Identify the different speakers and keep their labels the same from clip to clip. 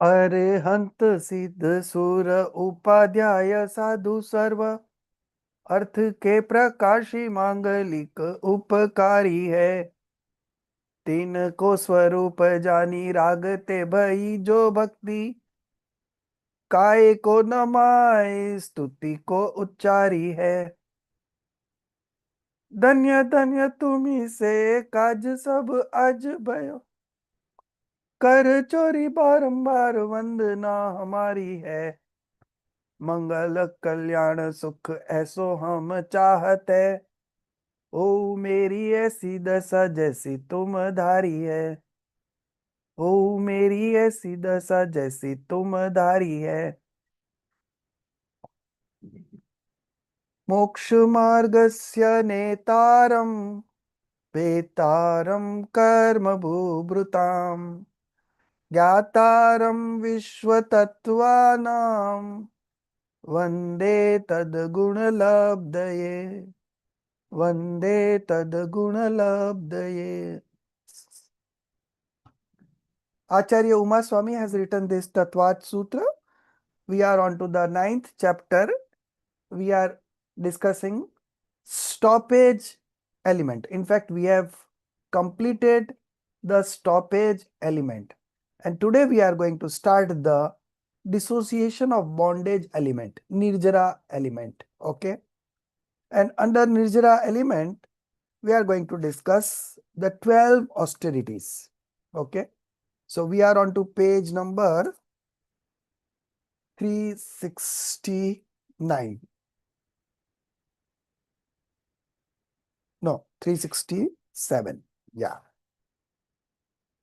Speaker 1: अरिहंत सिद्ध सुर उपाध्याय साधु सर्व अर्थ के प्रकाशी मांगलिक उपकारी है। तीन को स्वरूप जानी रागते भई जो भक्ति काय को नमाय स्तुति को उच्चारी है। धन्य धन्य तुम्ही से काज सब आज भयो कर चोरी बारंबार वंदना हमारी है। मंगल कल्याण सुख ऐसो हम चाहते ओ मेरी ऐसी दशा जैसी तुम धारी है। ओ मेरी ऐसी दशा जैसी तुम धारी है। मोक्ष मार्गस्य नेतारं वेतारं कर्म भूभृतां ज्ञातारं विश्वतत्त्वानां वन्दे तद्गुणलब्धये वन्दे तद्गुणलब्धये। Acharya Uma Swami has written this Tattvat Sutra. We are on to the 9th chapter. We are discussing stoppage element. In fact, we have completed the stoppage element. And today we are going to start the dissociation of bondage element, Nirjara element. Okay. And under Nirjara element, we are going to discuss the 12 austerities. Okay. So we are on to page number 369. No, 367. Yeah.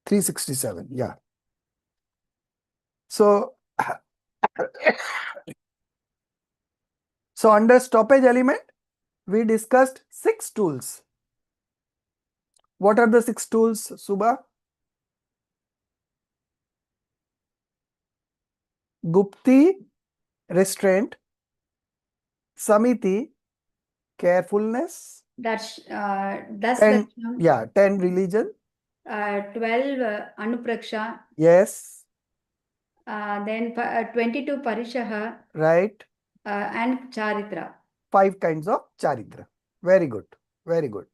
Speaker 1: 367. Yeah. So, so under stoppage element, we discussed 6 tools. What are the 6 tools, Subha? Gupti, restraint. Samiti, carefulness.
Speaker 2: That's
Speaker 1: 10, yeah, 10 religion.
Speaker 2: 12 Anupraksha.
Speaker 1: Yes.
Speaker 2: Then 22 Parishaha.
Speaker 1: Right.
Speaker 2: And Charitra.
Speaker 1: 5 kinds of charitra. Very good. Very good.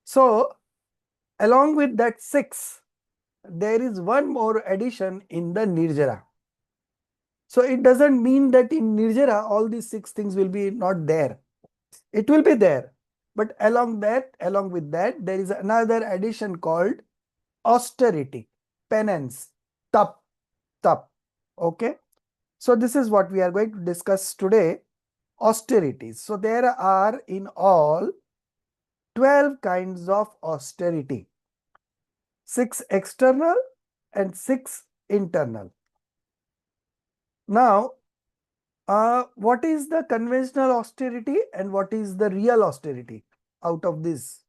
Speaker 1: So, along with that 6, there is one more addition in the Nirjara. So, it doesn't mean that in Nirjara, all these 6 things will be not there. It will be there. But along with that, there is another addition called austerity, penance, tap. Okay. So, this is what we are going to discuss today, austerities. So, there are in all 12 kinds of austerity, 6 external and 6 internal. Now, what is the conventional austerity and what is the real austerity out of this?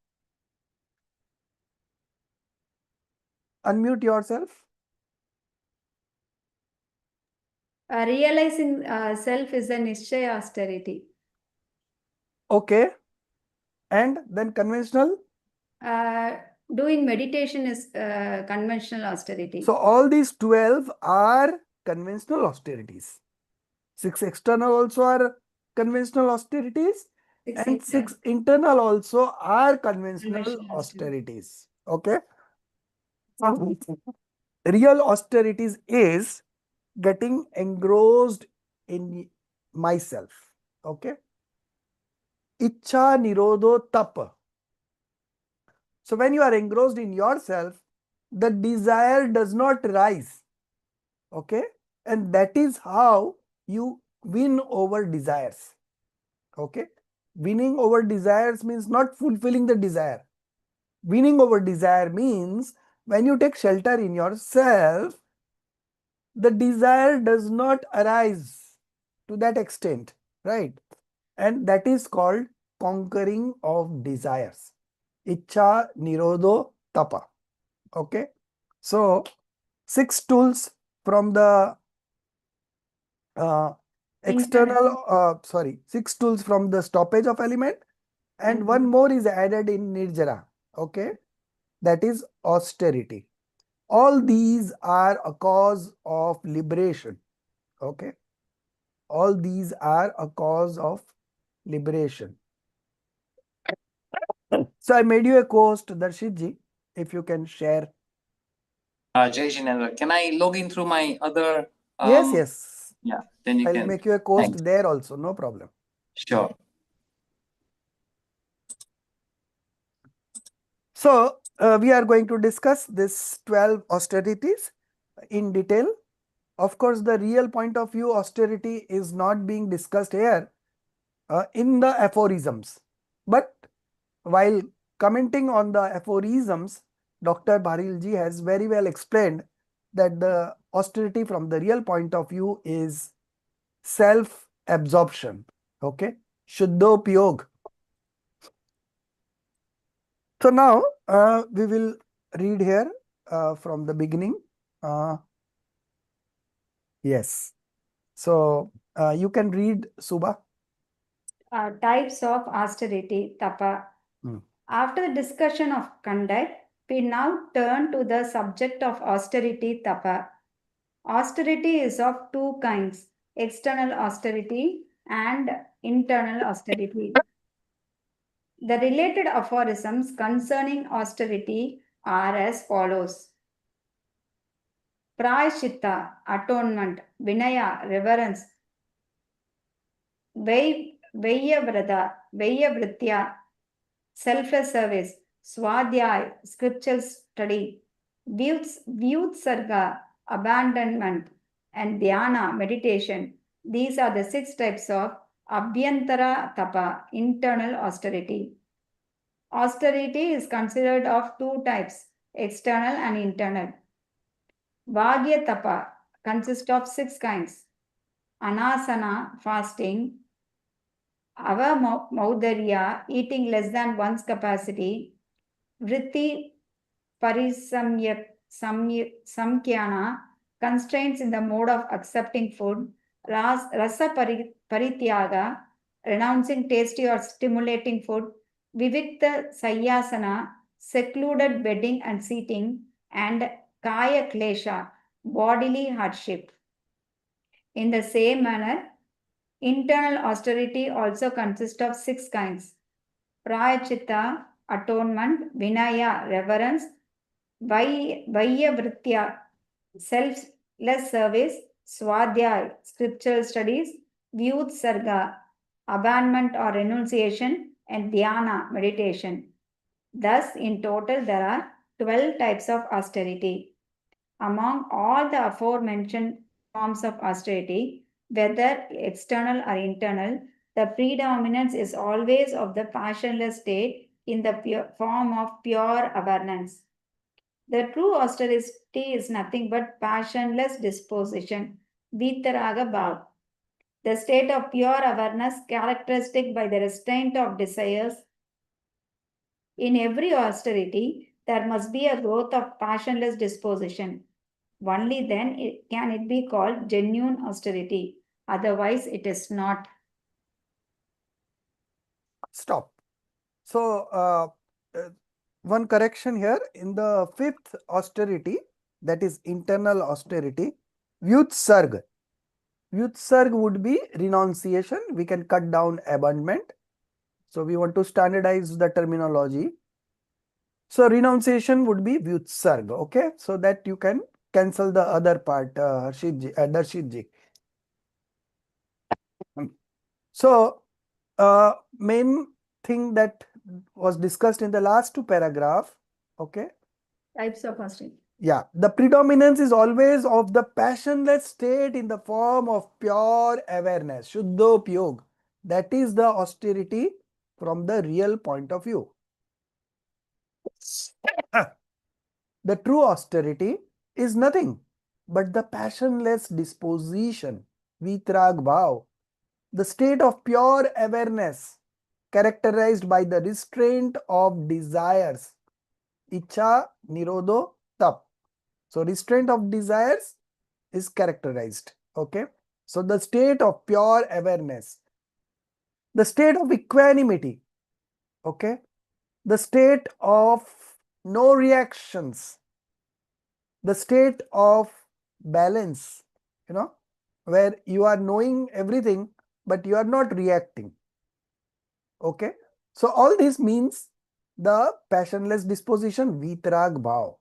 Speaker 1: Unmute yourself.
Speaker 2: Realizing self is a Nishchaya austerity.
Speaker 1: Okay. And then conventional?
Speaker 2: Doing meditation is conventional austerity.
Speaker 1: So, all these 12 are conventional austerities. 6 external also are conventional austerities, and 6 internal also are conventional austerities. Okay. Real austerities is getting engrossed in myself. Okay. Ichha nirodho tapa. So when you are engrossed in yourself, the desire does not rise. Okay. And that is how you win over desires. Okay. Winning over desires means not fulfilling the desire. Winning over desire means when you take shelter in yourself, the desire does not arise to that extent, right? And that is called conquering of desires. Ichha nirodho tapa. Okay. So, 6 tools from the external, 6 tools from the stoppage of element, and one more is added in Nirjara. Okay. That is austerity. All these are a cause of liberation. Okay. All these are a cause of liberation. So I made you a co-host, Darshit ji, if you can share.
Speaker 3: Jai Jinendra, can I log in through my other?
Speaker 1: Yes, yes.
Speaker 3: Yeah, then you
Speaker 1: I'll
Speaker 3: can.
Speaker 1: make you a co-host
Speaker 3: Thanks.
Speaker 1: there also, no problem.
Speaker 3: Sure.
Speaker 1: So we are going to discuss this 12 austerities in detail. Of course, the real point of view austerity is not being discussed here in the aphorisms. But while commenting on the aphorisms, Dr. Bharilji has very well explained that the austerity from the real point of view is self-absorption. Okay, Shuddhopyog. So now we will read here from the beginning. Yes. So you can read, Subha.
Speaker 2: Types of austerity, tapa. After the discussion of conduct, we now turn to the subject of austerity, tapa. Austerity is of two kinds, external austerity and internal austerity. The related aphorisms concerning austerity are as follows. Prayashitta, atonement, Vinaya, reverence, Veyyavritya, selfless service, Swadhyay, scriptural study, Vyutsarga, abandonment, and Dhyana, meditation. These are the 6 types of Abhyantara Tapa, internal austerity. Austerity is considered of 2 types, external and internal. Vagya Tapa consists of 6 kinds. Anasana, fasting. Avamaudharya, eating less than one's capacity. Vritti Samkyana, constraints in the mode of accepting food. Rasa Parityaga, renouncing tasty or stimulating food. Vivikta Sayyasana, secluded bedding and seating. And Kaya Klesha, bodily hardship. In the same manner, internal austerity also consists of 6 kinds. Prayachitta, atonement, Vinaya, reverence, Vayyavritya, selfless service, Swadhyay, scriptural studies, Vyutsarga, abandonment or renunciation, and Dhyana, meditation. Thus, in total, there are 12 types of austerity. Among all the aforementioned forms of austerity, whether external or internal, the predominance is always of the passionless state in the form of pure awareness. The true austerity is nothing but passionless disposition, vitaraga bhav. The state of pure awareness characteristic by the restraint of desires. In every austerity, there must be a growth of passionless disposition. Only then can it be called genuine austerity. Otherwise, it is not.
Speaker 1: Stop. So one correction here, in the 5th austerity, that is internal austerity, Vyutsarg. Vyutsarg would be renunciation. We can cut down abandonment. So we want to standardize the terminology. So renunciation would be Vyutsarg. Okay. So that you can cancel the other part, Darshit ji. So main thing that was discussed in the last 2 paragraph. Okay.
Speaker 2: Types of austerity.
Speaker 1: Yeah, the predominance is always of the passionless state in the form of pure awareness, Shuddhopyog. That is the austerity from the real point of view. The true austerity is nothing but the passionless disposition, Vitrag Bhav, the state of pure awareness characterized by the restraint of desires, Icha Nirodho Tap. So restraint of desires is characterized. Okay. So the state of pure awareness, the state of equanimity. Okay. The state of no reactions, the state of balance, where you are knowing everything, but you are not reacting. Okay. So all this means the passionless disposition, vitrag bhav.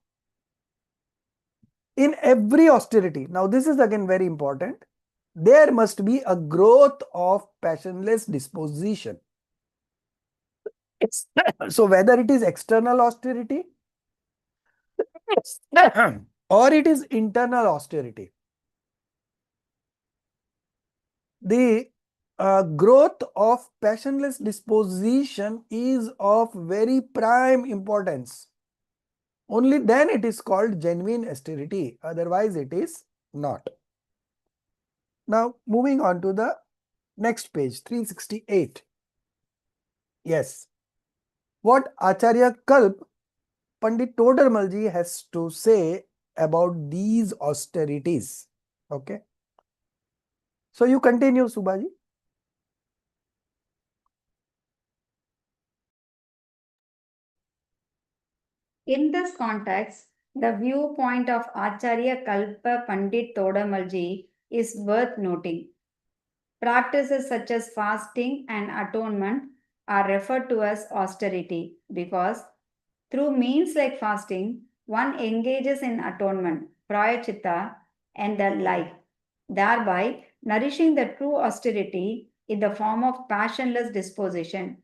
Speaker 1: In every austerity, now this is again very important, there must be a growth of passionless disposition. So whether it is external austerity or it is internal austerity, the growth of passionless disposition is of very prime importance. Only then it is called genuine austerity, otherwise it is not. Now moving on to the next page, 368. Yes. What Acharya Kalp Pandit Todarmalji has to say about these austerities. Okay. So you continue, Subhaji.
Speaker 2: In this context, the viewpoint of Acharya Kalpa Pandit Todamalji is worth noting. Practices such as fasting and atonement are referred to as austerity because through means like fasting, one engages in atonement, prayachitta, and the like, thereby nourishing the true austerity in the form of passionless disposition.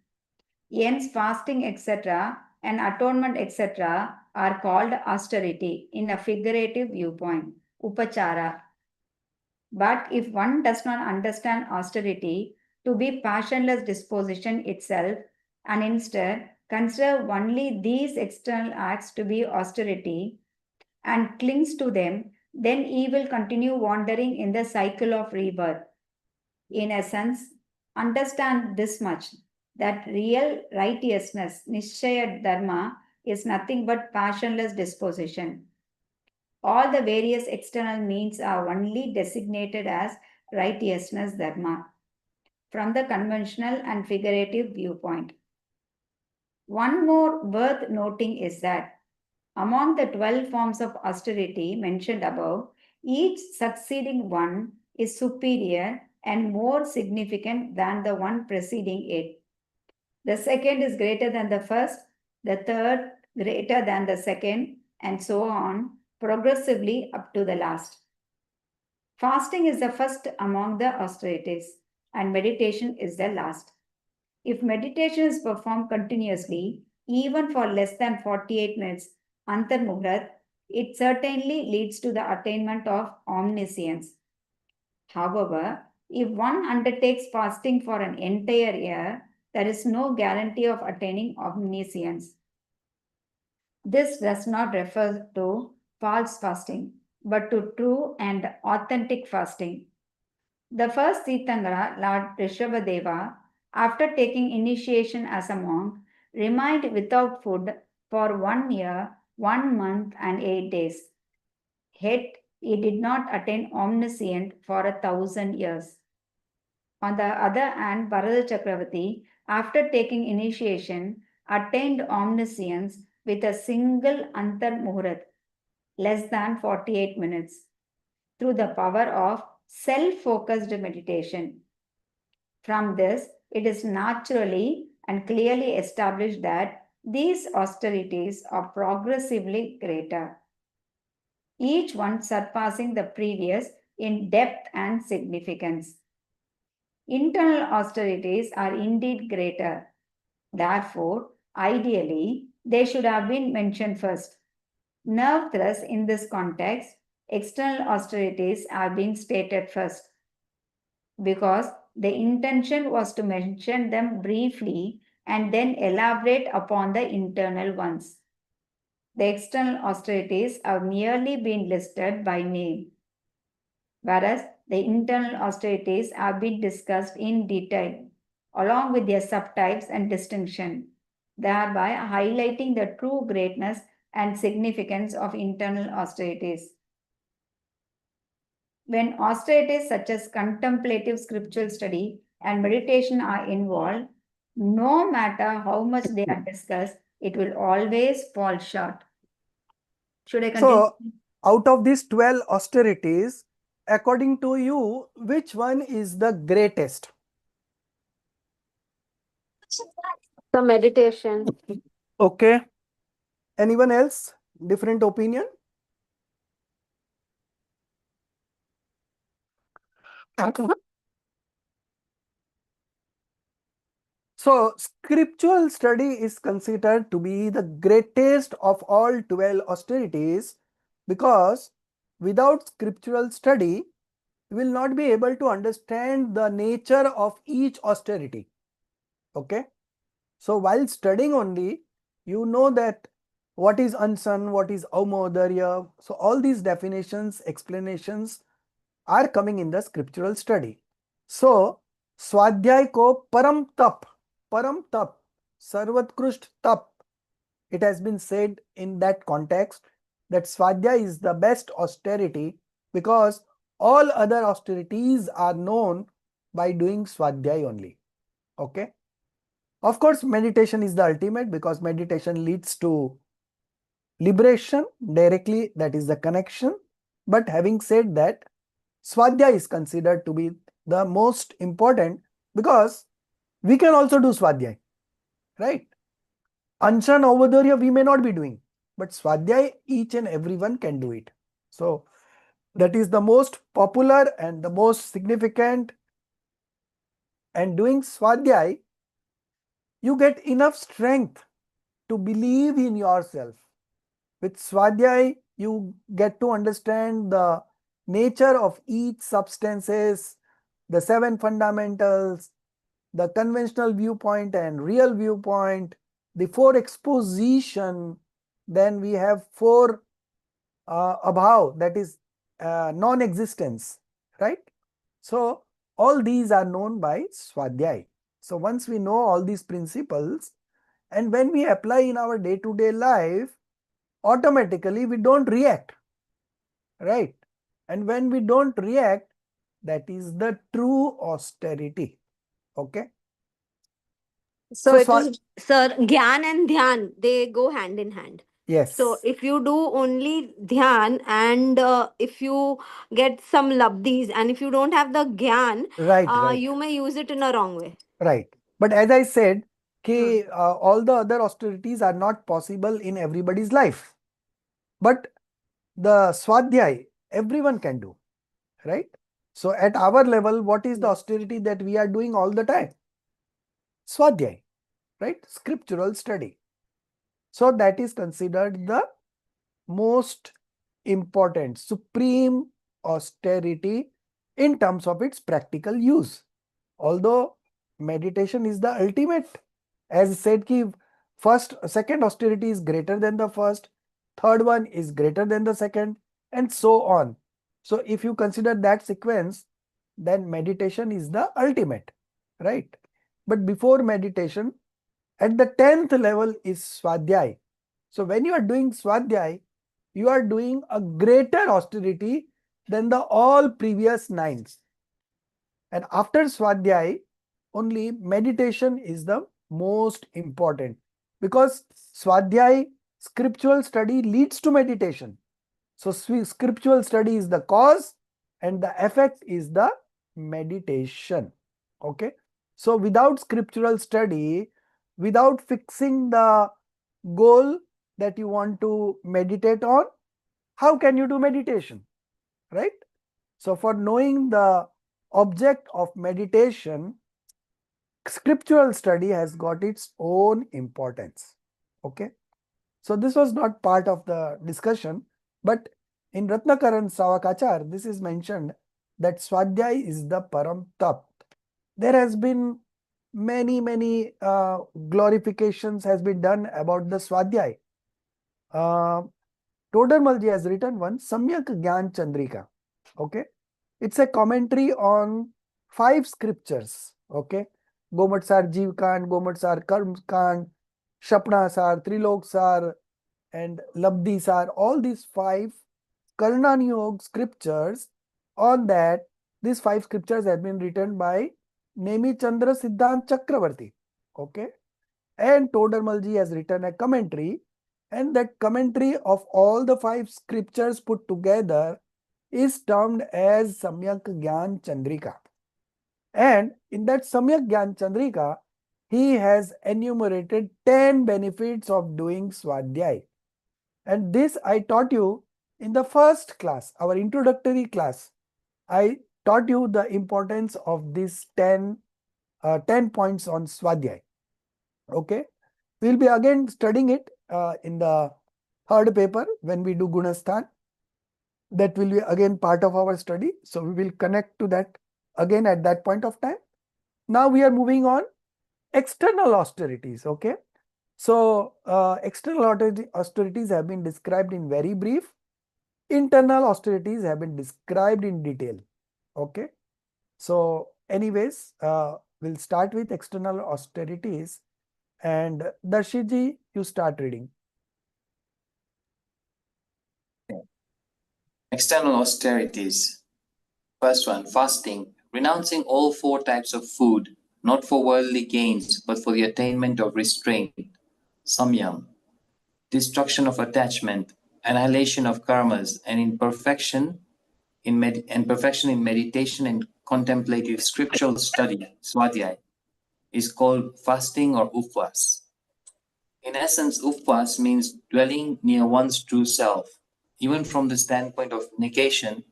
Speaker 2: Hence, fasting, etc., and atonement, etc., are called austerity in a figurative viewpoint, upachara. But if one does not understand austerity to be passionless disposition itself, and instead consider only these external acts to be austerity and clings to them, then he will continue wandering in the cycle of rebirth. In essence, understand this much, that real righteousness, nishchaya dharma, is nothing but passionless disposition. All the various external means are only designated as righteousness dharma from the conventional and figurative viewpoint. One more worth noting is that among the 12 forms of austerity mentioned above, each succeeding one is superior and more significant than the one preceding it. The second is greater than the first, the third greater than the second, and so on, progressively up to the last. Fasting is the first among the austerities, and meditation is the last. If meditation is performed continuously, even for less than 48 minutes, antarmuhrat, it certainly leads to the attainment of omniscience. However, if one undertakes fasting for an entire year, there is no guarantee of attaining omniscience. This does not refer to false fasting, but to true and authentic fasting. The first Tirthankara, Lord Rishabhadeva, after taking initiation as a monk, remained without food for 1 year, 1 month, and 8 days. Yet he did not attain omniscience for 1,000 years. On the other hand, Bharata Chakravarti, after taking initiation, attained omniscience with a single antarmuhurat, less than 48 minutes, through the power of self-focused meditation. From this, it is naturally and clearly established that these austerities are progressively greater, each one surpassing the previous in depth and significance. Internal austerities are indeed greater. Therefore, ideally, they should have been mentioned first. Nevertheless, in this context, external austerities are being stated first because the intention was to mention them briefly and then elaborate upon the internal ones. The external austerities have merely been listed by name, whereas the internal austerities have been discussed in detail, along with their subtypes and distinction, thereby highlighting the true greatness and significance of internal austerities. When austerities such as contemplative scriptural study and meditation are involved, no matter how much they are discussed, it will always fall short. Should I continue?
Speaker 1: So out of these 12 austerities, according to you, which one is the greatest?
Speaker 4: The meditation.
Speaker 1: Okay. Anyone else? Different opinion? So, scriptural study is considered to be the greatest of all 12 austerities because without scriptural study, you will not be able to understand the nature of each austerity. Okay. So, while studying only, you know that what is ansan, what is avmodarya. So, all these definitions, explanations are coming in the scriptural study. So, Swadhyay ko param tap, sarvatkrusht tap. It has been said in that context that Swadhyay is the best austerity because all other austerities are known by doing Swadhyay only. Okay. Of course, meditation is the ultimate because meditation leads to liberation directly, that is the connection. But having said that, Swadhyay is considered to be the most important because we can also do Swadhyay, right? Anshan Avadharya we may not be doing, but Swadhyay each and everyone can do it. So that is the most popular and the most significant. And doing Swadhyay, you get enough strength to believe in yourself. With Swadhyay, you get to understand the nature of each substances, the 7 fundamentals, the conventional viewpoint and real viewpoint, the 4 exposition, then we have 4 abhav, that is non-existence, right? So all these are known by Swadhyay. So once we know all these principles, and when we apply in our day-to-day life, automatically we don't react, right? And when we don't react, that is the true austerity. Okay.
Speaker 4: So it
Speaker 1: Swa-
Speaker 4: is, sir, Gyan and Dhyan, they go hand in hand.
Speaker 1: yes.
Speaker 4: So if you do only Dhyan and if you get some labdis and if you don't have the Gyan,
Speaker 1: right.
Speaker 4: you may use it in a wrong way.
Speaker 1: Right. But as I said, all the other austerities are not possible in everybody's life. But the Swadhyay, everyone can do, right? So at our level, what is the austerity that we are doing all the time? Swadhyay, right? Scriptural study. So that is considered the most important, supreme austerity in terms of its practical use. Although meditation is the ultimate, as said ki second austerity is greater than the first, third one is greater than the second, and so on. So if you consider that sequence, then meditation is the ultimate, right? But before meditation, at the 10th level is Swadhyay. So when you are doing Swadhyay, you are doing a greater austerity than the all previous 9s. And after Swadhyay, only meditation is the most important because Swadhyay, scriptural study leads to meditation. So scriptural study is the cause and the effect is the meditation. Okay. So without scriptural study, without fixing the goal that you want to meditate on, how can you do meditation? Right? So for knowing the object of meditation, scriptural study has got its own importance. Okay. So this was not part of the discussion, but in Ratnakaran Savakachar, this is mentioned that Swadhyay is the Param Tap. There has been many glorifications has been done about the Swadhyay. Todarmalji has written one, Samyak Gyan Chandrika. Okay. It's a commentary on 5 scriptures. Okay. Gomatsar Jeev Kand, Gomatsar Karm Kand, Shapna Sar, Trilok Sar, and Labdi Sar. All these 5 Karnaniyog scriptures, on that, these 5 scriptures have been written by Nemi Chandra Siddhant Chakravarti. Okay. And Todarmalji has written a commentary And that commentary of all the 5 scriptures put together is termed as Samyak Gyan Chandrika. And in that Samyak Gyan Chandrika, he has enumerated 10 benefits of doing Swadhyay. And this I taught you in the first class, our introductory class. I taught you the importance of these 10 points on Swadhyay. Okay. We'll be again studying it in the third paper when we do Gunasthan. That will be again part of our study. So we will connect to that again at that point of time. Now we are moving on. External austerities. Okay. So external austerities have been described in very brief. Internal austerities have been described in detail. Okay. So anyways, we'll start with external austerities. And Darshiji, you start reading.
Speaker 3: External austerities. First one, fasting. Renouncing all 4 types of food, not for worldly gains, but for the attainment of restraint. Samyam. Destruction of attachment, annihilation of karmas, and perfection in meditation and contemplative scriptural study, Swadhyay, is called fasting or upvas. In essence, upvas means dwelling near one's true self. Even from the standpoint of negation,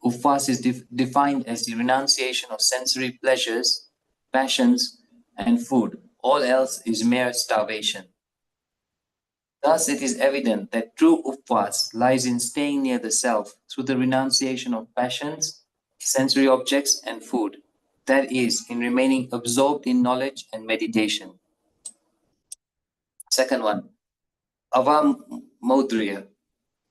Speaker 3: upvas is defined as the renunciation of sensory pleasures, passions, and food. All else is mere starvation. Thus, it is evident that true upvas lies in staying near the self through the renunciation of passions, sensory objects, and food. That is, in remaining absorbed in knowledge and meditation. Second one, avamodriya,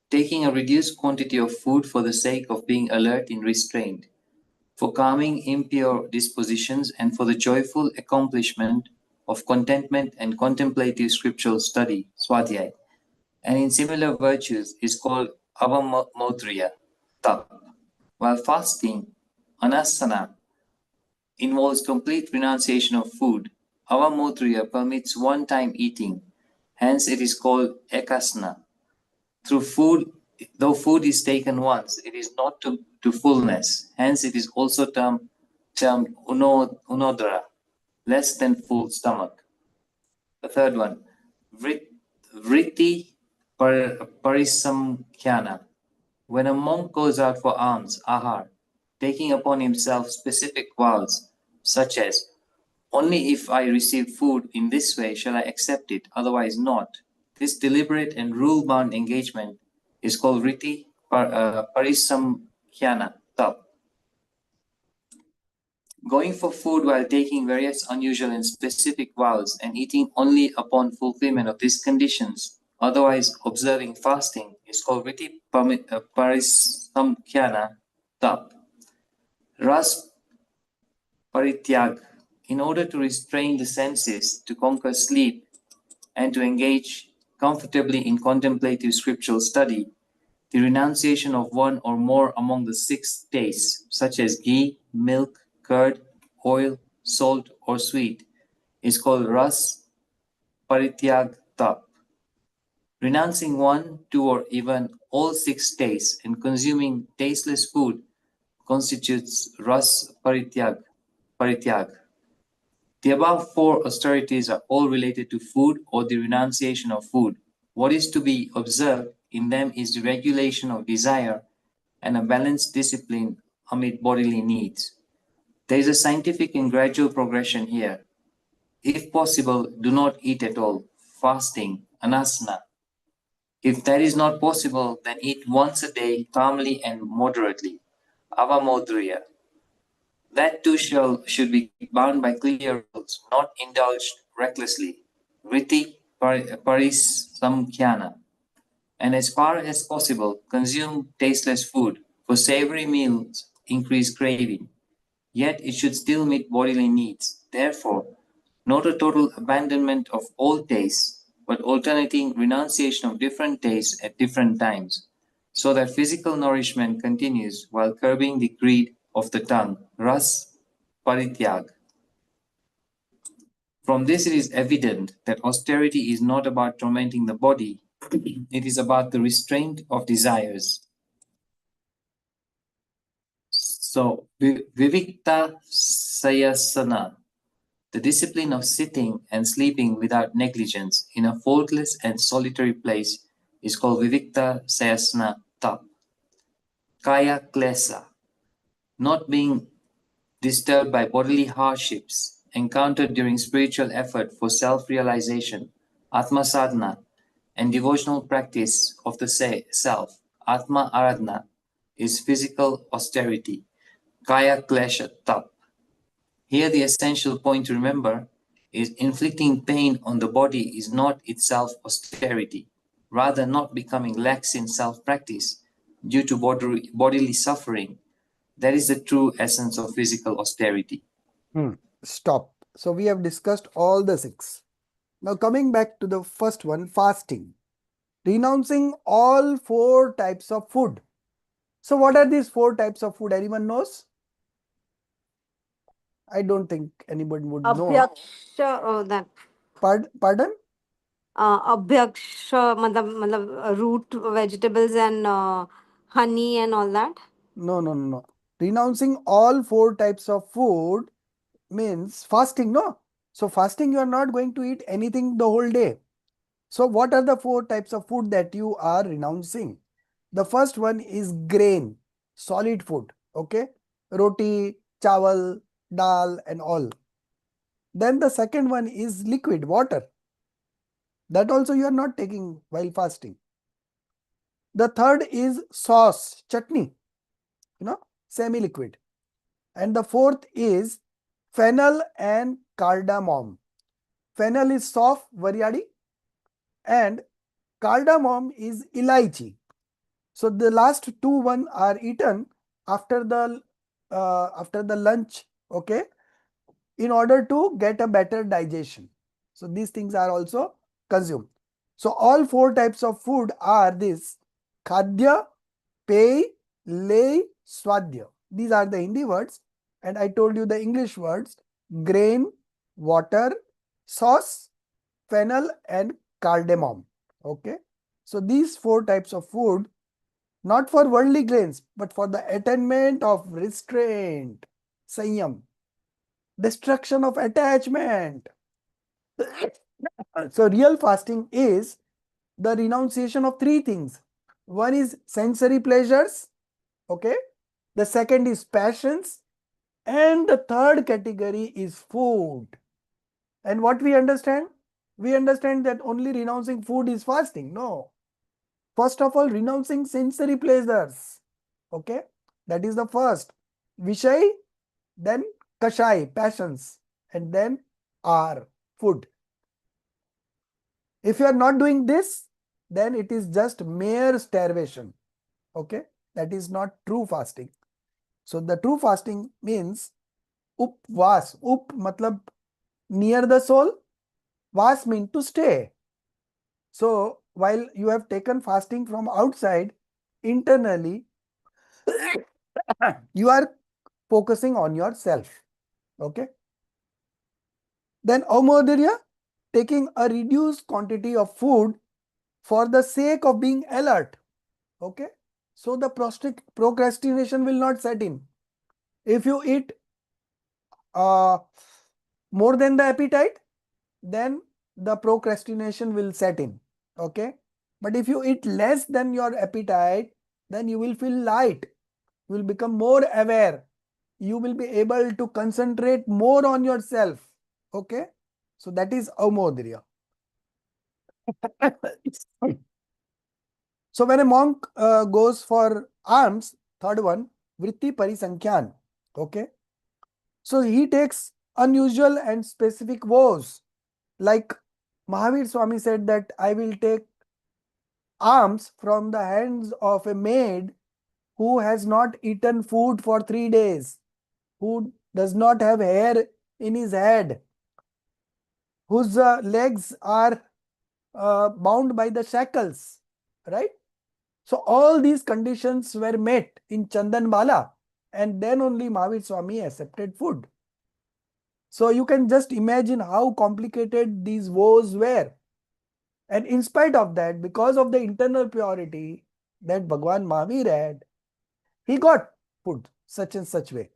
Speaker 3: taking a reduced quantity of food for the sake of being alert in restraint, for calming impure dispositions, and for the joyful accomplishment of contentment and contemplative scriptural study, Swadhyay, and in similar virtues is called avamodriya, tap. While fasting, anasana, involves complete renunciation of food. Avamodriya permits one-time eating, hence it is called ekasana. Though food is taken once, it is not to fullness, hence it is also termed unodara, less than full stomach. The third one, vritti parisamkhyana. When a monk goes out for alms, ahar, taking upon himself specific vows, such as, only if I receive food in this way shall I accept it, otherwise not. This deliberate and rule-bound engagement is called vritti parisamkhyana, tap. Going for food while taking various unusual and specific vows and eating only upon fulfillment of these conditions, otherwise observing fasting, is called vritti parisamkhyana, tap. Ras parityag, in order to restrain the senses, to conquer sleep, and to engage comfortably in contemplative scriptural study, the renunciation of one or more among the 6 tastes, such as ghee, milk, curd, oil, salt, or sweet, is called ras parityag tap. Renouncing 1, 2, or even all 6 tastes and consuming tasteless food constitutes ras parityag. The above 4 austerities are all related to food or the renunciation of food. What is to be observed in them is the regulation of desire and a balanced discipline amid bodily needs. There is a scientific and gradual progression here. If possible, do not eat at all, fasting, anasana. If that is not possible, then eat once a day calmly and moderately, avamodriya. That too should be bound by clear rules, not indulged recklessly, vritti parisamkhyana. And as far as possible, consume tasteless food, for savory meals increase craving. Yet it should still meet bodily needs. Therefore, not a total abandonment of all tastes, but alternating renunciation of different tastes at different times, so that physical nourishment continues while curbing the greed of the tongue, ras parityag. From this it is evident that austerity is not about tormenting the body, It is about the restraint of desires. So, Vivikta Sayasana, the discipline of sitting and sleeping without negligence in a faultless and solitary place, is called Vivikta Sayasana Tap. Kaya Klesa, not being disturbed by bodily hardships encountered during spiritual effort for self-realization, Atma Sadhana, and devotional practice of the self, Atma Aradhana, is physical austerity, Kaya Klesha Tap. Here the essential point to remember is inflicting pain on the body is not itself austerity, rather not becoming lax in self-practice due to bodily suffering. That is the true essence of physical austerity.
Speaker 1: Stop. So we have discussed all the 6. Now coming back to the first one, fasting. Renouncing all 4 types of food. So what are these 4 types of food? Anyone knows? I don't think anybody would know.
Speaker 4: Abhyaksha, that
Speaker 1: Pardon?
Speaker 4: Abhyaksha, root vegetables and honey and all that.
Speaker 1: No. Renouncing all 4 types of food means fasting, no? So fasting, you are not going to eat anything the whole day. So what are the 4 types of food that you are renouncing? The first one is grain, solid food, okay? Roti, chawal, dal and all. Then the second one is liquid, water. That also you are not taking while fasting. The third is sauce, chutney, semi-liquid. And the fourth is fennel and cardamom. Fennel is soft, variadi, and cardamom is elaichi. So the last 2 are eaten after the lunch, okay, in order to get a better digestion. So these things are also consumed. So all 4 types of food are this: khadya, pay, lay, swadhya. These are the Hindi words, and I told you the English words: grain, water, sauce, fennel and cardamom. Okay. So these 4 types of food, not for worldly gains, but for the attainment of restraint, sanyam, destruction of attachment. So real fasting is the renunciation of 3 things. One is sensory pleasures, okay. The second is passions, and the third category is food. And what we understand? We understand that only renouncing food is fasting. No. First of all, renouncing sensory pleasures. Okay. That is the first. Vishay, then Kashai, passions, and then R, food. If you are not doing this, then it is just mere starvation. Okay. That is not true fasting. So the true fasting means upvas. Up matlab near the soul. Vas mean to stay. So while you have taken fasting from outside, internally, you are focusing on yourself. Okay. Then Aumodharya, taking a reduced quantity of food for the sake of being alert. Okay. So the procrastination will not set in. If you eat more than the appetite, then the procrastination will set in. Okay. But if you eat less than your appetite, then you will feel light. You will become more aware. You will be able to concentrate more on yourself. Okay. So that is Aumodharya. So when a monk goes for alms, third one, Vritti Parisankhyan. Okay. So he takes unusual and specific vows. Like Mahavir Swami said that I will take alms from the hands of a maid who has not eaten food for 3 days, who does not have hair in his head, whose legs are bound by the shackles, right? So all these conditions were met in Chandanbala, and then only Mahavir Swami accepted food. So you can just imagine how complicated these vows were. And in spite of that, because of the internal purity that Bhagwan Mahavir had, he got food such and such way.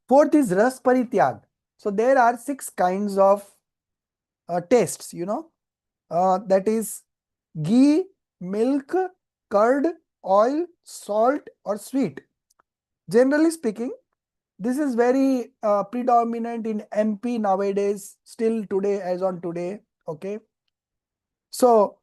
Speaker 1: Fourth is ras parityag. So there are 6 kinds of tastes, that is ghee, milk, curd, oil, salt, or sweet. Generally speaking, this is very predominant in MP nowadays, still today, as on today. Okay. So,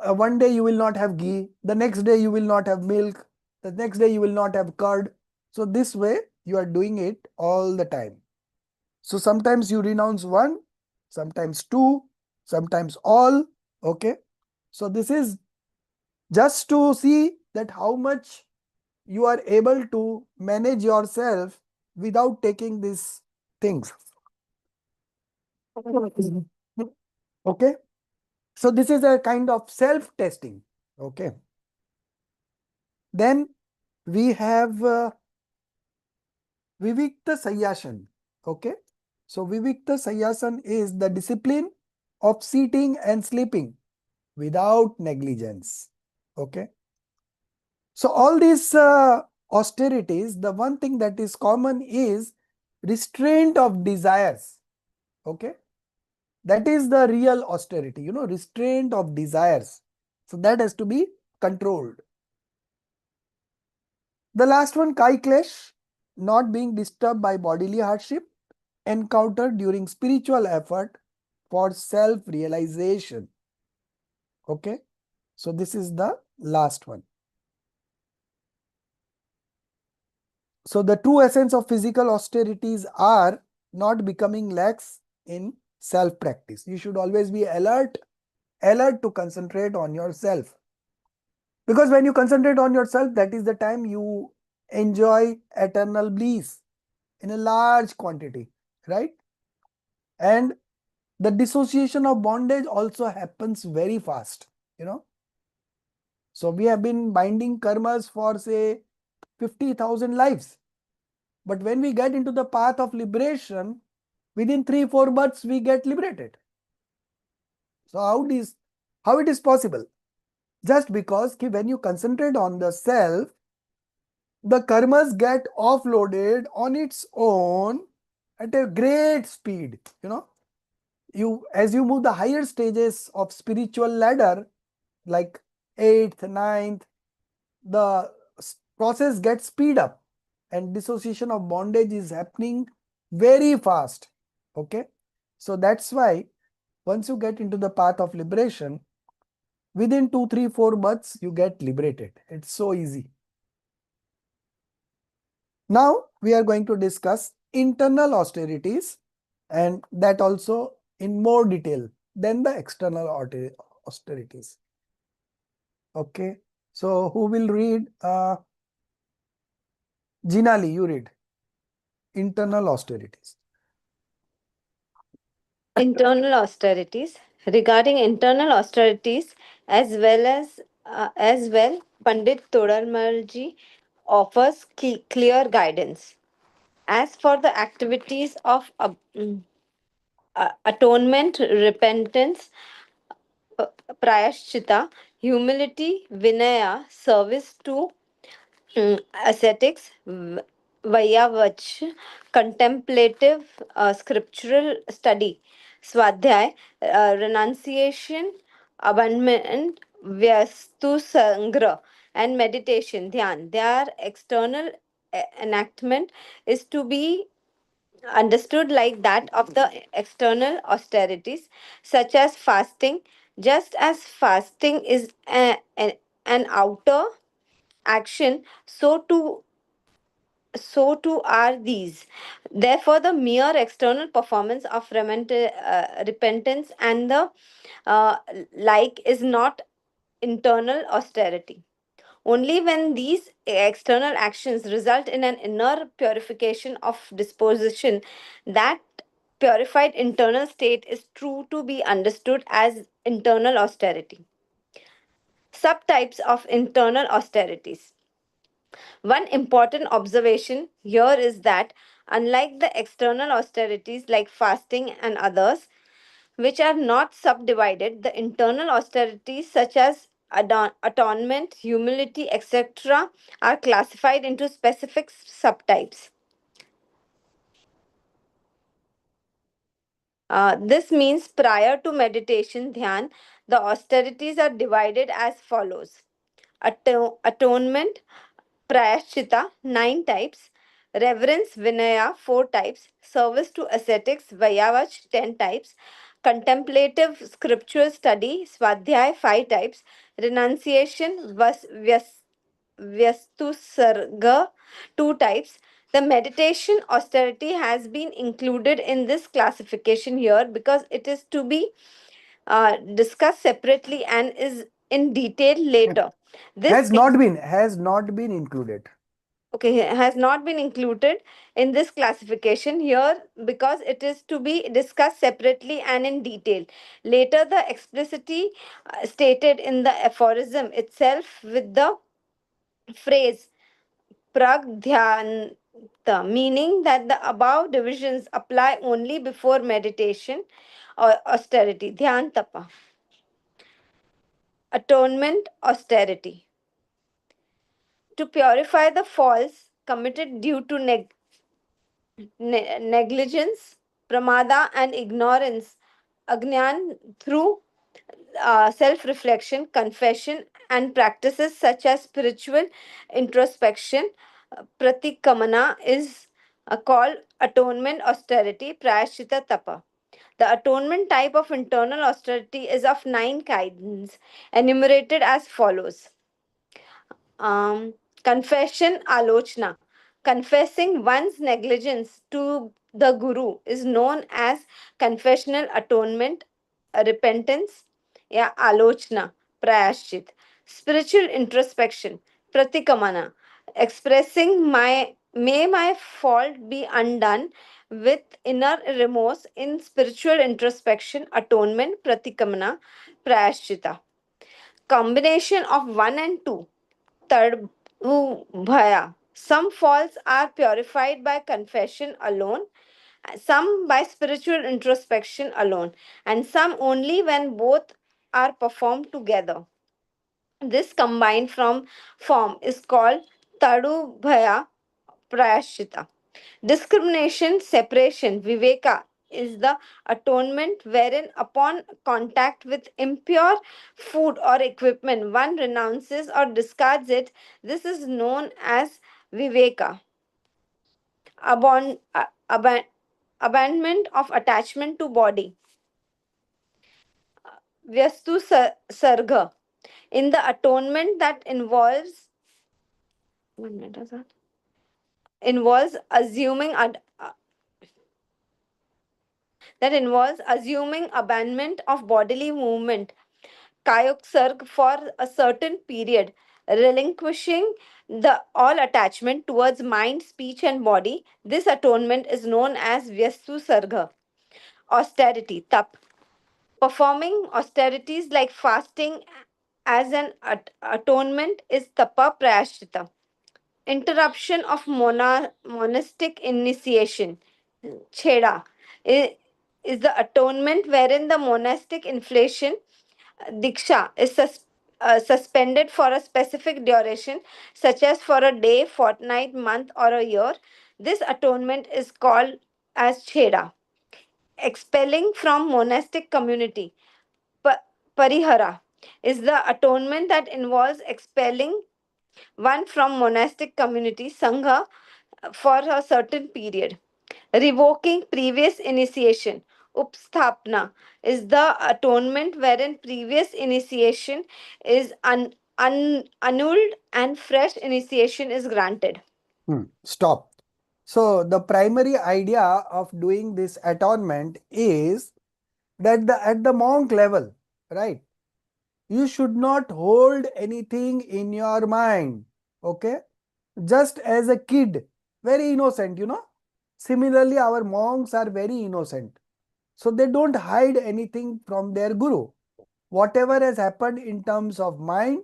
Speaker 1: one day you will not have ghee, the next day you will not have milk, the next day you will not have curd. So, this way you are doing it all the time. So, sometimes you renounce one, sometimes two, sometimes all. Okay. So, this is just to see that how much you are able to manage yourself without taking these things. Okay. So this is a kind of self-testing. Okay. Then we have Vivikta Sayasan. Okay. So Vivikta Sayasan is the discipline of sitting and sleeping without negligence. Okay. So all these austerities, the one thing that is common is restraint of desires. Okay. That is the real austerity, restraint of desires. So that has to be controlled. The last one, Kai Klesh, not being disturbed by bodily hardship encountered during spiritual effort for self-realization. Okay. So this is the last one. So the true essence of physical austerities are not becoming lax in self-practice. You should always be alert to concentrate on yourself. Because when you concentrate on yourself, that is the time you enjoy eternal bliss in a large quantity, right? And the dissociation of bondage also happens very fast, So we have been binding karmas for say 50,000 lives. But when we get into the path of liberation, within 3-4 births, we get liberated. So how it is possible? Just because when you concentrate on the self, the karmas get offloaded on its own at a great speed. As you move the higher stages of spiritual ladder, like 8th, 9th, the process gets speed up and dissociation of bondage is happening very fast. Okay. So that's why once you get into the path of liberation, within 2, 3, 4 months, you get liberated. It's so easy. Now we are going to discuss internal austerities, and that also in more detail than the external austerities. Okay. So who will read? Jinali, you read. Internal austerities.
Speaker 4: Internal austerities. Regarding internal austerities, as well, Pandit Todarmalji offers clear guidance. As for the activities of atonement, repentance, prayashchita, humility, vinaya, service to ascetics, Vayavach, contemplative scriptural study, Swadhyay, renunciation, abandonment, Vyastu Sangra, and meditation, Dhyan. Their external enactment is to be understood like that of the external austerities, such as fasting, just as fasting is an outer action, so too are these. Therefore, the mere external performance of repentance and the uh, like is not internal austerity. Only when these external actions result in an inner purification of disposition, that purified internal state is true to be understood as internal austerity. Subtypes of internal austerities. One important observation here is that, unlike the external austerities like fasting and others, which are not subdivided. The internal austerities such as atonement, humility, etc., are classified into specific subtypes. This means prior to meditation dhyan, the austerities are divided as follows: atonement, prayashchita, 9 types; reverence, vinaya, 4 types; service to ascetics, vayavach, 10 types; contemplative scriptural study, swadhyay, 5 types; renunciation, vyastu sarga, 2 types. The meditation austerity has been included in this classification here because it is to be discussed separately and is in detail later. This
Speaker 1: Has not been included.
Speaker 4: okay, has not been included in this classification here because it is to be discussed separately and in detail. Later, the explicitly stated in the aphorism itself with the phrase pragdhyanta, meaning that the above divisions apply only before meditation or austerity. Dhyan tapa. Atonement, austerity. To purify the faults committed due to negligence, pramada, and ignorance, agnan, through self reflection, confession, and practices such as spiritual introspection, pratikamana, is called atonement, austerity, prayashchita, tapa. The atonement type of internal austerity is of 9 kinds, enumerated as follows. Confession, alochna. Confessing one's negligence to the Guru is known as confessional atonement, repentance, yeah, alochna, prayashchit. Spiritual introspection, pratikamana. Expressing may my fault be undone with inner remorse in spiritual introspection, atonement, pratikamana, prayashchita. Combination of 1 and 2. Tadubhaya. Some faults are purified by confession alone, some by spiritual introspection alone, and some only when both are performed together. This combined form is called Tadubhaya Prayashchita. Discrimination, separation, viveka, is the atonement wherein upon contact with impure food or equipment one renounces or discards it. This is known as viveka. Abandonment of attachment to body. Vyastu sarga. In the atonement that involves assuming that involves assuming abandonment of bodily movement, kayoksarg, for a certain period, relinquishing the all attachment towards mind, speech, and body. This atonement is known as Vyastu Sarga. Austerity, tap. Performing austerities like fasting as an atonement is tapa prayashrita. Interruption of monastic initiation, cheda, is the atonement wherein the monastic inflation diksha is suspended for a specific duration, such as for a day, fortnight, month, or a year. This atonement is called as cheda. Expelling from monastic community, parihara, is the atonement that involves expelling one from monastic community, sangha, for a certain period. Revoking previous initiation, upsthapna, is the atonement wherein previous initiation is annulled and fresh initiation is granted.
Speaker 1: Stop. So the primary idea of doing this atonement is that at the monk level, right? You should not hold anything in your mind. Okay? Just as a kid, very innocent, Similarly, our monks are very innocent. So they don't hide anything from their guru. Whatever has happened in terms of mind,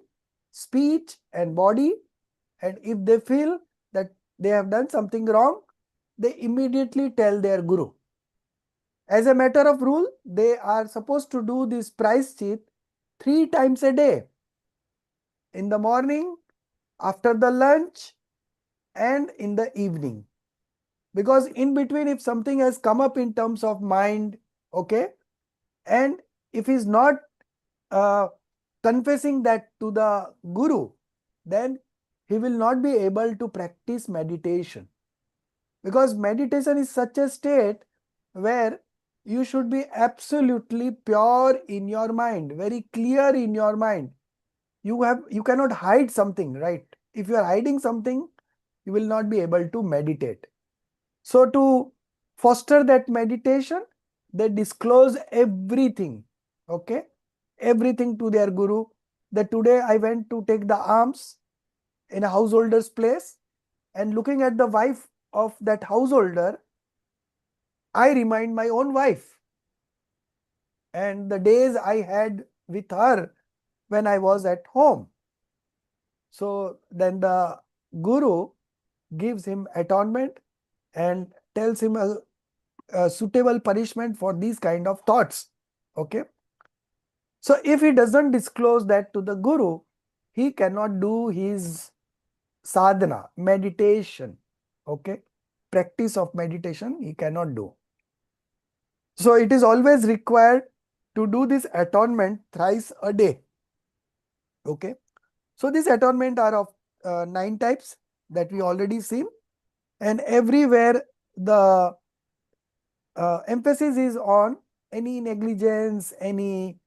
Speaker 1: speech, and body, and if they feel that they have done something wrong, they immediately tell their guru. As a matter of rule, they are supposed to do this price sheet 3 times a day. In the morning, after the lunch, and in the evening. Because in between, if something has come up in terms of mind, okay, and if he's not confessing that to the guru, then he will not be able to practice meditation. Because meditation is such a state where you should be absolutely pure in your mind, very clear in your mind. You cannot hide something, right? If you are hiding something, you will not be able to meditate. So to foster that meditation, they disclose everything, okay, everything to their guru. That today I went to take the alms in a householder's place, and looking at the wife of that householder, I remind my own wife and the days I had with her when I was at home. So then the guru gives him atonement and tells him a suitable punishment for these kind of thoughts. Okay. So if he doesn't disclose that to the guru, he cannot do his sadhana, meditation. Okay. Practice of meditation he cannot do. So it is always required to do this atonement thrice a day. Okay. So these atonement are of 9 types that we already seen, and everywhere the emphasis is on any negligence, any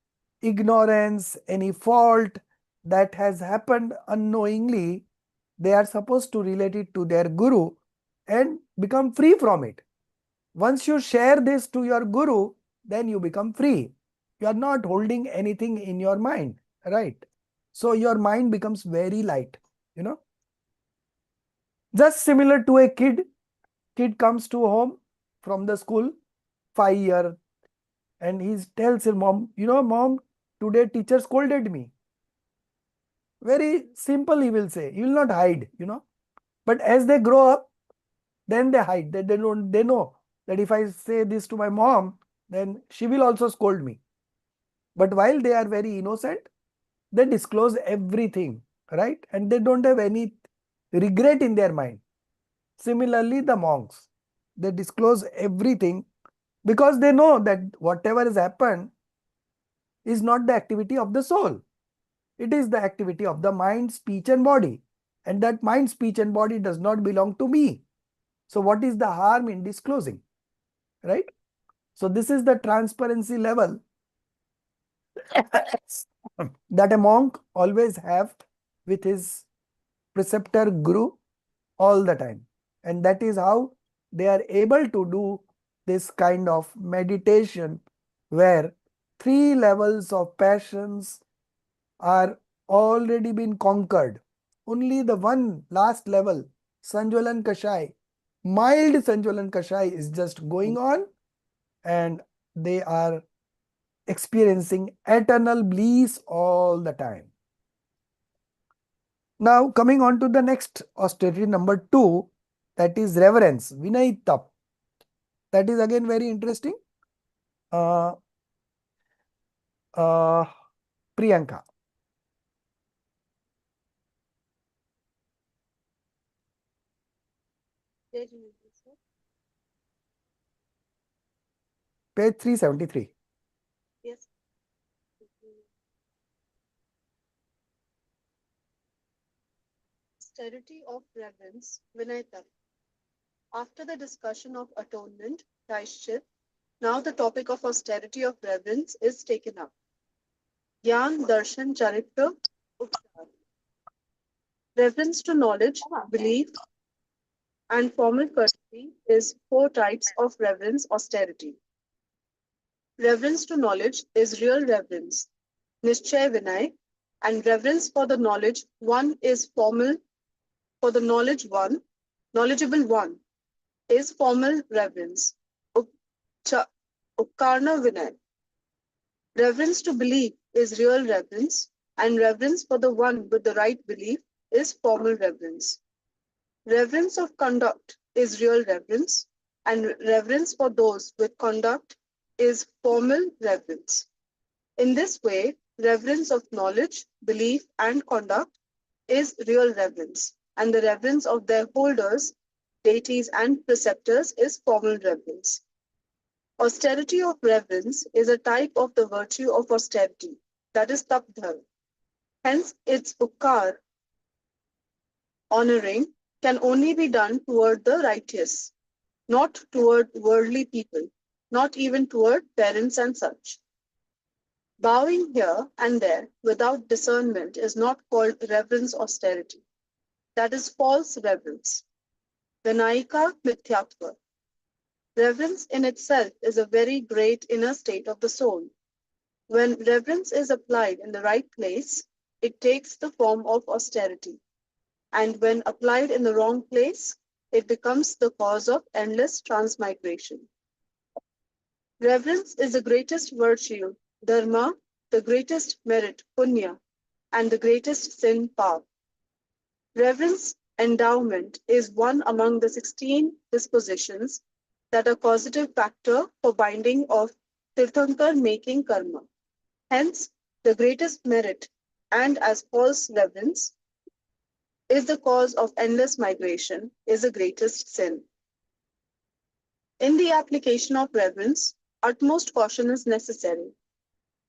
Speaker 1: ignorance, any fault that has happened unknowingly. They are supposed to relate it to their guru and become free from it. Once you share this to your guru, then you become free. You are not holding anything in your mind, right? So your mind becomes very light, you know. Just similar to a kid comes to home from the school, 5 year, and he tells his mom, mom, today teacher scolded me. Very simple, he will say. He will not hide, But as they grow up, then they hide. They know that if I say this to my mom, then she will also scold me. But while they are very innocent, they disclose everything, right? And they don't have any regret in their mind. Similarly, the monks, they disclose everything because they know that whatever has happened is not the activity of the soul. It is the activity of the mind, speech and body. And that mind, speech and body does not belong to me. So what is the harm in disclosing, right? So this is the transparency level that a monk always have with his preceptor guru all the time. And that is how they are able to do this kind of meditation where 3 levels of passions are already been conquered. Only the one last level, Sanjwalan Kashai, mild Sanjwalan Kashai is just going on, and they are experiencing eternal bliss all the time. Now coming on to the next austerity, number 2, that is reverence, Vinay Tap. That is again very interesting. Priyanka. Page 373.
Speaker 5: Yes. Austerity of reverence, Vinayata. After the discussion of atonement, Praishchit, now the topic of austerity of reverence is taken up. Gyan, Darshan, Charitra, Upchar. Reverence to knowledge, belief, and formal courtesy is 4 types of reverence austerity. Reverence to knowledge is real reverence, Nishchay Vinay, and reverence for the knowledge one is formal. For the knowledgeable one is formal reverence, Upkarna Vinay. Reverence to belief is real reverence, and reverence for the one with the right belief is formal reverence. Reverence of conduct is real reverence, and reverence for those with conduct is formal reverence. In this way, reverence of knowledge, belief, and conduct is real reverence, and the reverence of their holders, deities, and preceptors is formal reverence. Austerity of reverence is a type of the virtue of austerity, that is tapdhar. Hence, its ukar, honoring, can only be done toward the righteous, not toward worldly people, not even toward parents and such. Bowing here and there without discernment is not called reverence austerity. That is false reverence. Vinayika mithyatva. Reverence in itself is a very great inner state of the soul. When reverence is applied in the right place, it takes the form of austerity. And when applied in the wrong place, it becomes the cause of endless transmigration. Reverence is the greatest virtue, dharma, the greatest merit, punya, and the greatest sin, pap. Reverence endowment is one among the 16 dispositions that are causative factor for binding of Tirthankar making karma. Hence, the greatest merit, and as false reverence is the cause of endless migration, is the greatest sin. In the application of reverence, utmost caution is necessary.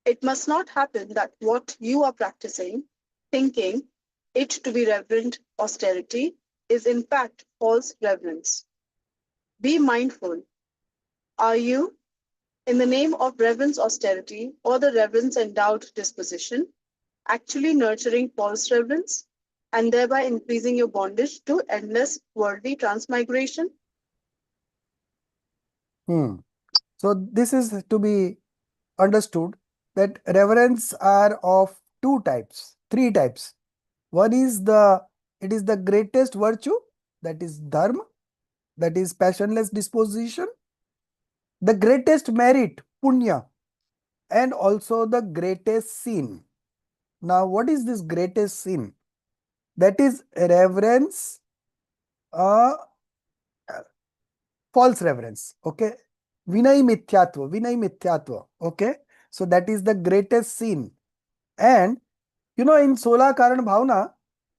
Speaker 5: It must not happen that what you are practicing, thinking it to be reverent austerity, is in fact false reverence. Be mindful. Are you, in the name of reverence austerity or the reverence endowed disposition, actually nurturing false reverence and thereby increasing your bondage to endless worldly transmigration?
Speaker 1: So this is to be understood that reverence are of two types, three types. One is it is the greatest virtue, that is dharma, that is passionless disposition, the greatest merit, punya, and also the greatest sin. Now, what is this greatest sin? That is reverence, uh, false reverence. Okay, vinay mithyatva. Okay, so that is the greatest sin. And you know, in Sola Karan Bhavna,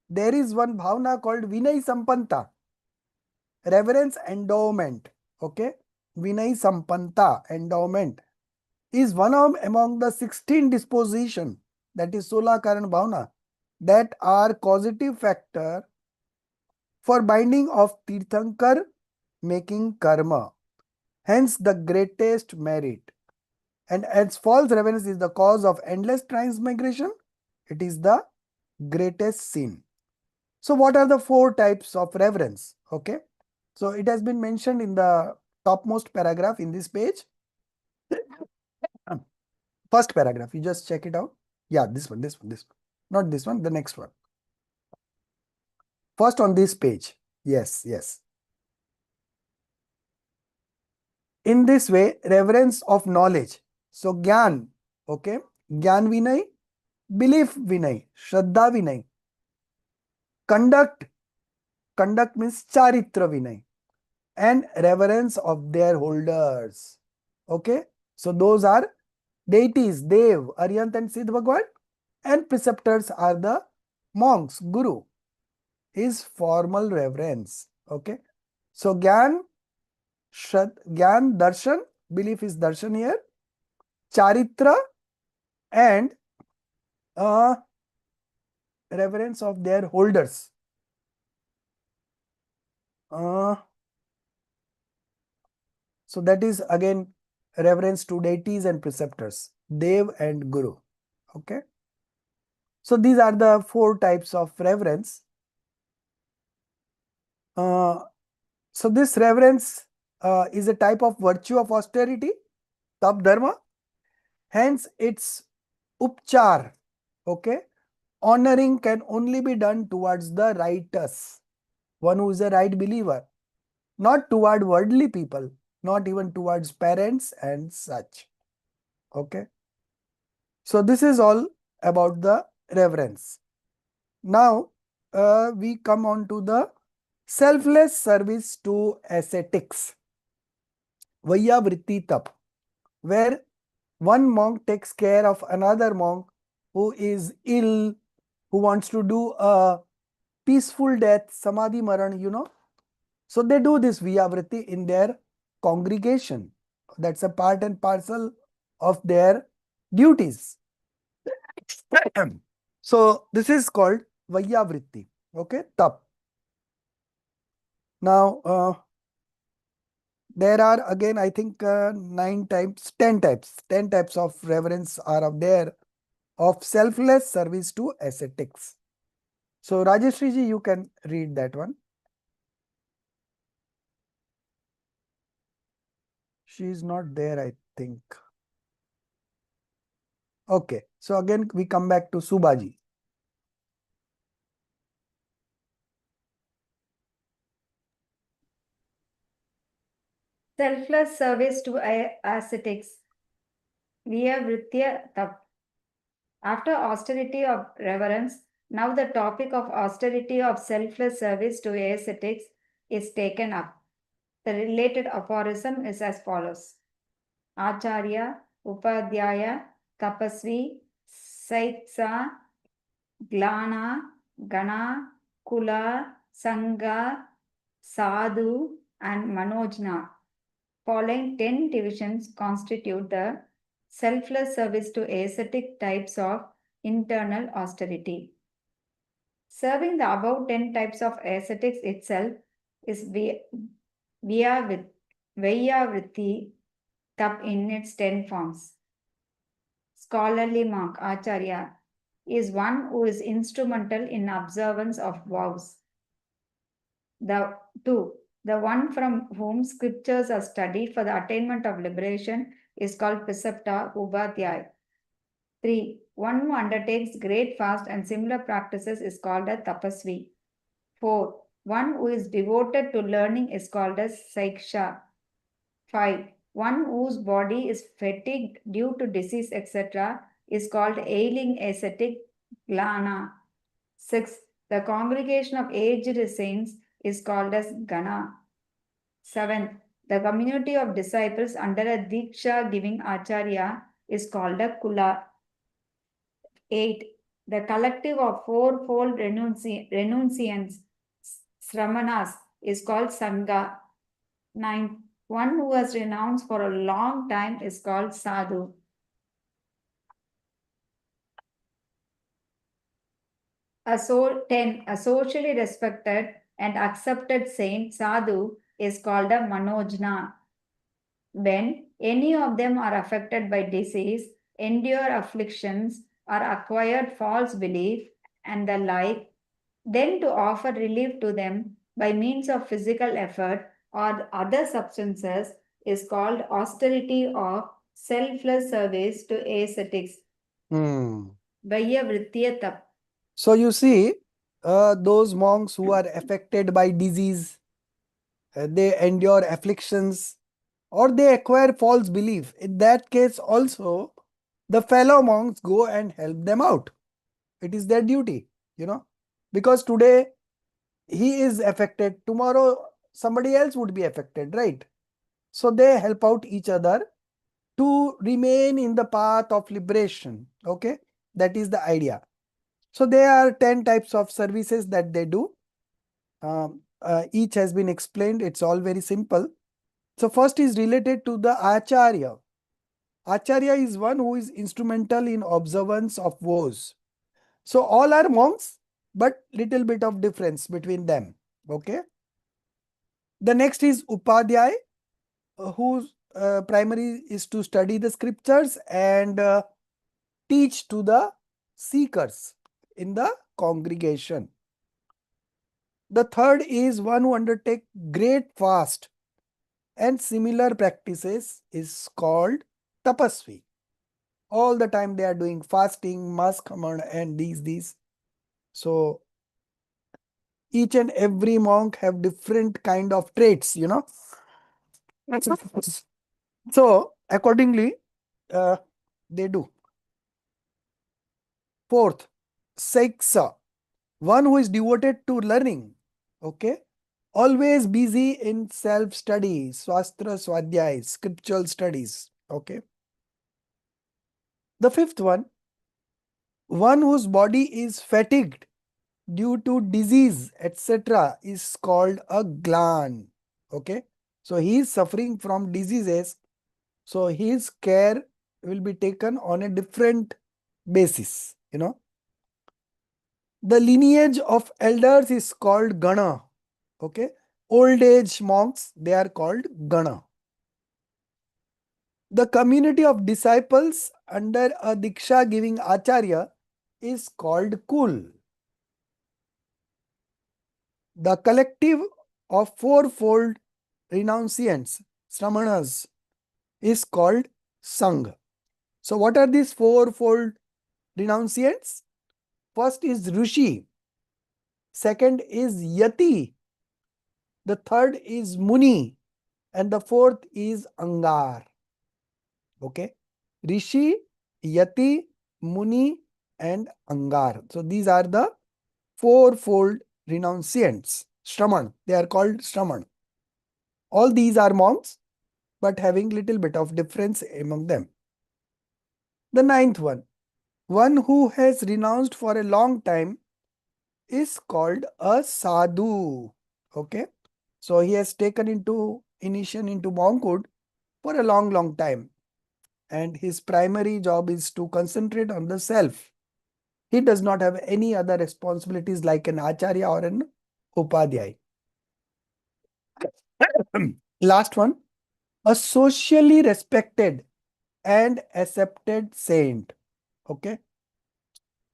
Speaker 1: there is one bhavna called Vinay Sampanta, reverence endowment. Okay, Vinay Sampanta, endowment, is one of among the 16 disposition, that is Sola Karan Bhavna, that are causative factor for binding of Tirthankar making karma. Hence the greatest merit. And as false reverence is the cause of endless transmigration, it is the greatest sin. So what are the four types of reverence? Okay. So it has been mentioned in the topmost paragraph in this page. First paragraph, you just check it out. Yeah, this one. Not this one, the next one. First on this page. Yes. In this way, reverence of knowledge. So Gyan, okay, Gyan Vinay, belief Vinay, Shraddha Vinay, conduct means Charitra Vinay, and reverence of their holders. Okay, so those are deities, Dev, Aryant and Siddh Bhagwan, and preceptors are the monks, Guru, is formal reverence. Okay, so Gyan, Gyan, Darshan, belief is Darshan here, Charitra, and reverence of their holders. So that is again reverence to deities and preceptors, Dev and Guru. Okay. So these are the four types of reverence. So this reverence is a type of virtue of austerity, tap dharma. Hence its upchar. Okay. Honoring can only be done towards the righteous, one who is a right believer, not toward worldly people, not even towards parents and such. Okay. So this is all about the reverence. Now we come on to the selfless service to ascetics. Vayya vritti tap. where one monk takes care of another monk who is ill, who wants to do a peaceful death, samadhi maran, So they do this Viyavritti in their congregation. That's a part and parcel of their duties. So this is called Vayavritti. Okay, tap. Now, there are again, I think, 10 types of reverence are up there of selfless service to ascetics. So, Rajeshri ji, you can read that one. She is not there, I think. Okay, so again, we come back to Subhaji.
Speaker 2: Selfless service to ascetics. Viyavritya tap. After austerity of reverence, now the topic of austerity of selfless service to ascetics is taken up. The related aphorism is as follows. Acharya, Upadhyaya, Tapasvi, Saitsa, Glana, Gana, Kula, Sangha, Sadhu, and Manojna. Following 10 divisions constitute the selfless service to ascetic types of internal austerity. Serving the above 10 types of ascetics itself is Vayavritti tap in its 10 forms. Scholarly monk, Acharya, is one who is instrumental in observance of vows. The one from whom scriptures are studied for the attainment of liberation is called Precepta Ubadhyay. 3. One who undertakes great fast and similar practices is called a Tapasvi. 4. One who is devoted to learning is called as Saiksha. 5. One whose body is fatigued due to disease, etc., is called ailing ascetic Glana. 6. The congregation of aged saints is called as Gana. 7. The community of disciples under a Diksha giving Acharya is called a Kula. 8. The collective of fourfold renunciants, Sramanas, is called Sangha. 9. One who has renounced for a long time is called Sadhu. 10. A socially respected and accepted saint, Sadhu, is called a Manojna. When any of them are affected by disease, endure afflictions, or acquired false belief, and the like, then to offer relief to them by means of physical effort or other substances is called austerity of selfless service to ascetics. Vayavritya tap.
Speaker 1: So you see, those monks who are affected by disease, they endure afflictions, or they acquire false belief. In that case also, the fellow monks go and help them out. It is their duty, because today he is affected, tomorrow somebody else would be affected, right? So they help out each other to remain in the path of liberation. Okay, that is the idea. So there are 10 types of services that they do. Each has been explained. It's all very simple. So first is related to the Acharya. Acharya is one who is instrumental in observance of vows. So all are monks, but little bit of difference between them. Okay. The next is Upadhyay, whose primary is to study the scriptures and teach to the seekers in the congregation. The third is one who undertake great fast and similar practices is called tapasvi. All the time they are doing fasting, maskaman and these. So each and every monk have different kind of traits, So accordingly, they do. Fourth, Saiksa, one who is devoted to learning. Okay. Always busy in self-study, swastra, swadhyay, scriptural studies. Okay. The fifth one whose body is fatigued due to disease, etc., is called a gland. Okay. So he is suffering from diseases. So his care will be taken on a different basis. The lineage of elders is called Gana. Okay. Old age monks, they are called Gana. The community of disciples under a Diksha giving Acharya is called Kul. The collective of fourfold renunciants, Sramanas, is called Sangha. So what are these fourfold renunciants? First is Rishi, second is Yati, the third is Muni, and the fourth is Angar. Okay. Rishi, Yati, Muni, and Angar. So these are the fourfold renunciants. Shraman. They are called Shraman. All these are monks, but having little bit of difference among them. The ninth one who has renounced for a long time is called a sadhu. Okay. So he has taken initiation into monkhood for a long time. And his primary job is to concentrate on the self. He does not have any other responsibilities like an acharya or an upadhyay. Last one, a socially respected and accepted saint. Okay.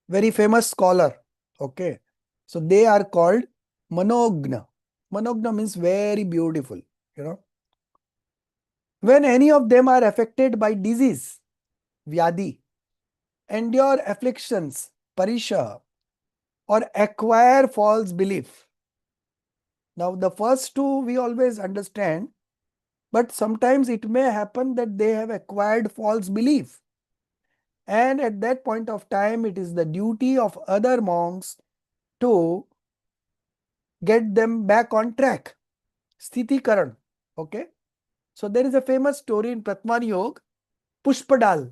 Speaker 1: Very famous scholar. Okay. So they are called Manogna. Manogna means very beautiful. When any of them are affected by disease, Vyadi, endure afflictions, Parisha, or acquire false belief. Now, the first two we always understand, but sometimes it may happen that they have acquired false belief. And at that point of time, it is the duty of other monks to get them back on track. Sthiti Karan. Okay. So there is a famous story in Pratman Yoga, Pushpadal.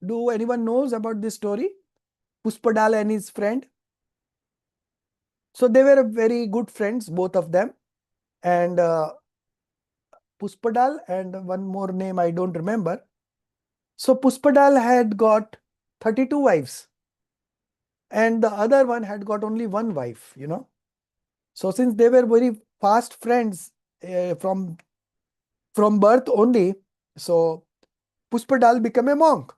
Speaker 1: Do anyone knows about this story? Pushpadal and his friend. So they were very good friends, both of them. And Pushpadal and one more name I don't remember. So Pushpadal had got 32 wives. And the other one had got only one wife. So since they were very fast friends from birth only, so Pushpadal became a monk.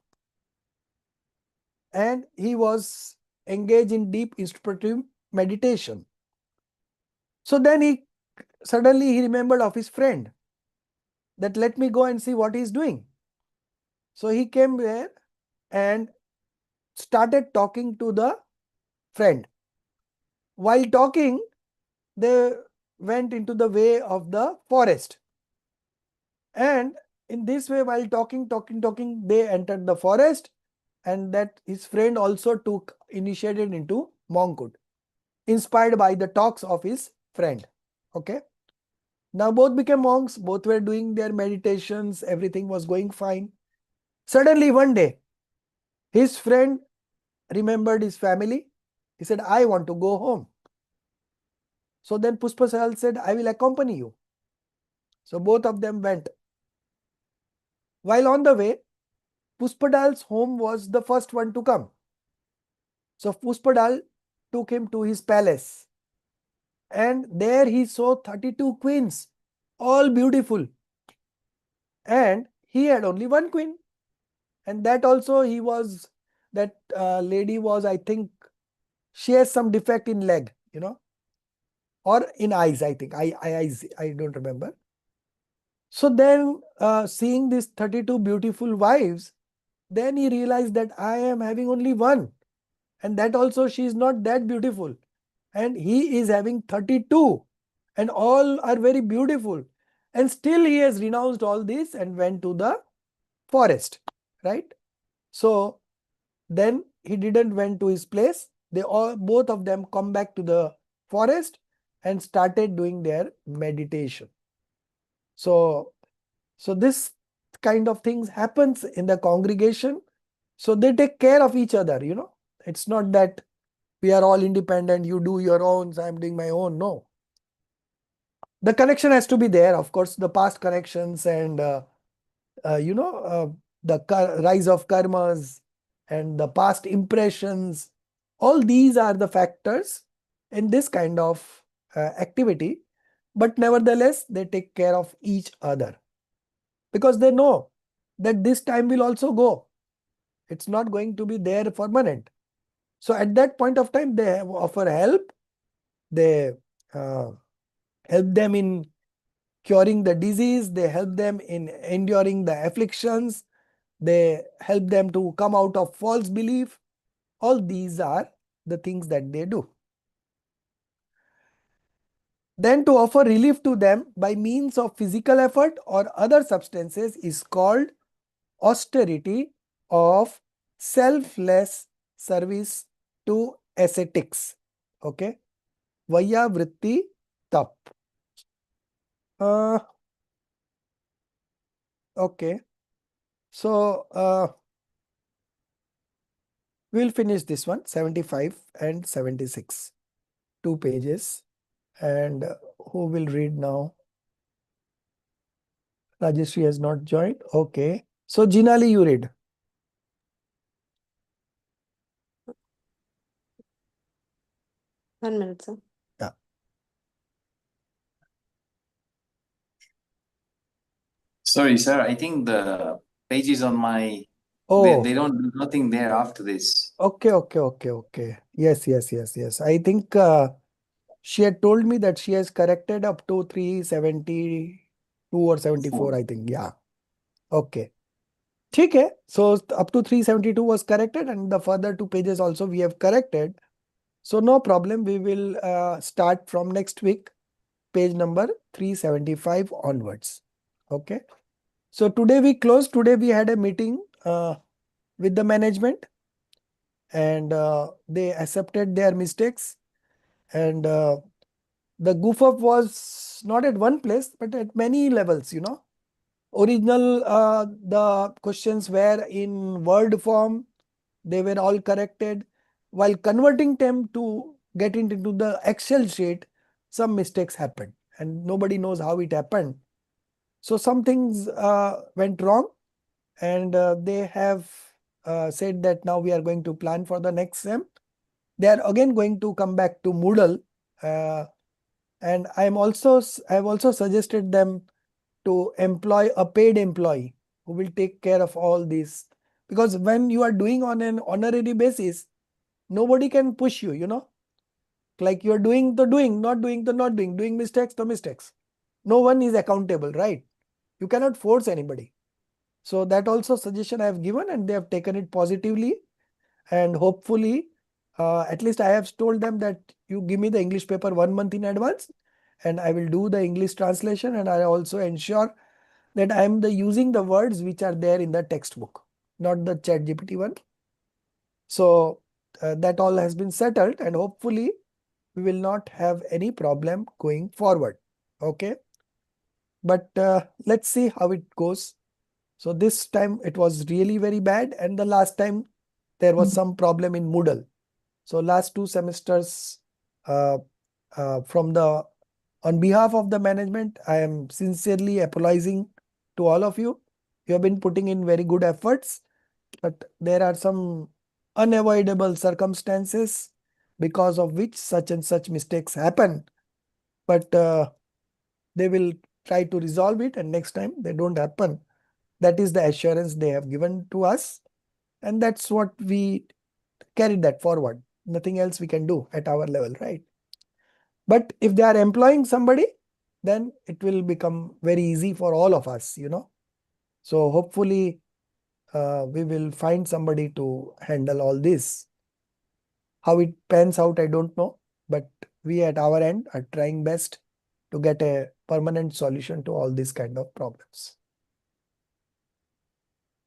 Speaker 1: And he was engaged in deep introspective meditation. So then suddenly he remembered of his friend, that let me go and see what he is doing. So he came there and started talking to the friend. While talking, they went into the way of the forest. And in this way, while talking, they entered the forest, and that his friend also initiated into monkhood, inspired by the talks of his friend. Okay. Now both became monks, both were doing their meditations, everything was going fine. Suddenly one day, his friend remembered his family. He said, I want to go home. So then Pushpasal said, I will accompany you. So both of them went. While on the way, Pushpadal's home was the first one to come. So Pushpadal took him to his palace. And there he saw 32 queens, all beautiful. And he had only one queen. And that also that lady was, I think, she has some defect in leg, or in eyes, I think. I don't remember. So then seeing these 32 beautiful wives, then he realized that I am having only one. And that also she is not that beautiful. And he is having 32. And all are very beautiful. And still he has renounced all this and went to the forest. Right? So then he didn't went to his place. Both of them come back to the forest and started doing their meditation. So this kind of things happens in the congregation, So they take care of each other, you know. It's not that we are all independent, you do your own, I'm doing my own. No. The connection has to be there. Of course, the past connections and, the rise of karmas and the past impressions, all these are the factors in this kind of activity. But nevertheless, they take care of each other because they know that this time will also go. It's not going to be there permanent. So at that point of time, they offer help. They uh, help them in curing the disease. They help them in enduring the afflictions. They help them to come out of false belief. All these are the things that they do. Then to offer relief to them by means of physical effort or other substances is called austerity of selfless service to ascetics. Okay. Vaya vritti tap. Okay. So we'll finish this one, 75 and 76. 2 pages. And who will read now? Rajeshri has not joined. Okay. So Jinali, you read.
Speaker 4: One minute, sir.
Speaker 1: Yeah.
Speaker 3: Sorry, sir. I think the pages on my
Speaker 1: Oh,
Speaker 3: they don't do nothing there after this.
Speaker 1: okay. Yes. I think she had told me that she has corrected up to 372 or 74, I think. Yeah. Okay. ठीक है. So up to 372 was corrected and the further 2 pages also we have corrected. So no problem. We will start from next week, page number 375 onwards. Okay. So today we closed. Today we had a meeting with the management and they accepted their mistakes. And the goof up was not at one place, but at many levels, you know. Original, the questions were in word form. They were all corrected. While converting them to get into the Excel sheet, some mistakes happened and nobody knows how it happened. So some things went wrong and they have said that now we are going to plan for the next sem. They are again going to come back to Moodle. And I have also suggested them to employ a paid employee who will take care of all these. Because when you are doing on an honorary basis, nobody can push you, you know. Like you are doing the doing, not doing the not doing, doing mistakes, the mistakes. No one is accountable, right? You cannot force anybody. So that also suggestion I have given and they have taken it positively. And hopefully, at least I have told them that you give me the English paper 1 month in advance and I will do the English translation, and I also ensure that I am using the words which are there in the textbook, not the ChatGPT one. So that all has been settled and hopefully we will not have any problem going forward. Okay. But let's see how it goes. So this time it was really very bad, and the last time there was some problem in Moodle. So last 2 semesters, on behalf of the management, I am sincerely apologizing to all of you. You have been putting in very good efforts, but there are some unavoidable circumstances because of which such and such mistakes happen. But they will try to resolve it, and next time they don't happen. That is the assurance they have given to us, and that's what we carry that forward. Nothing else we can do at our level, right? But if they are employing somebody, then it will become very easy for all of us, you know. So hopefully we will find somebody to handle all this. How it pans out, I don't know, but we at our end are trying best to get a permanent solution to all these kind of problems.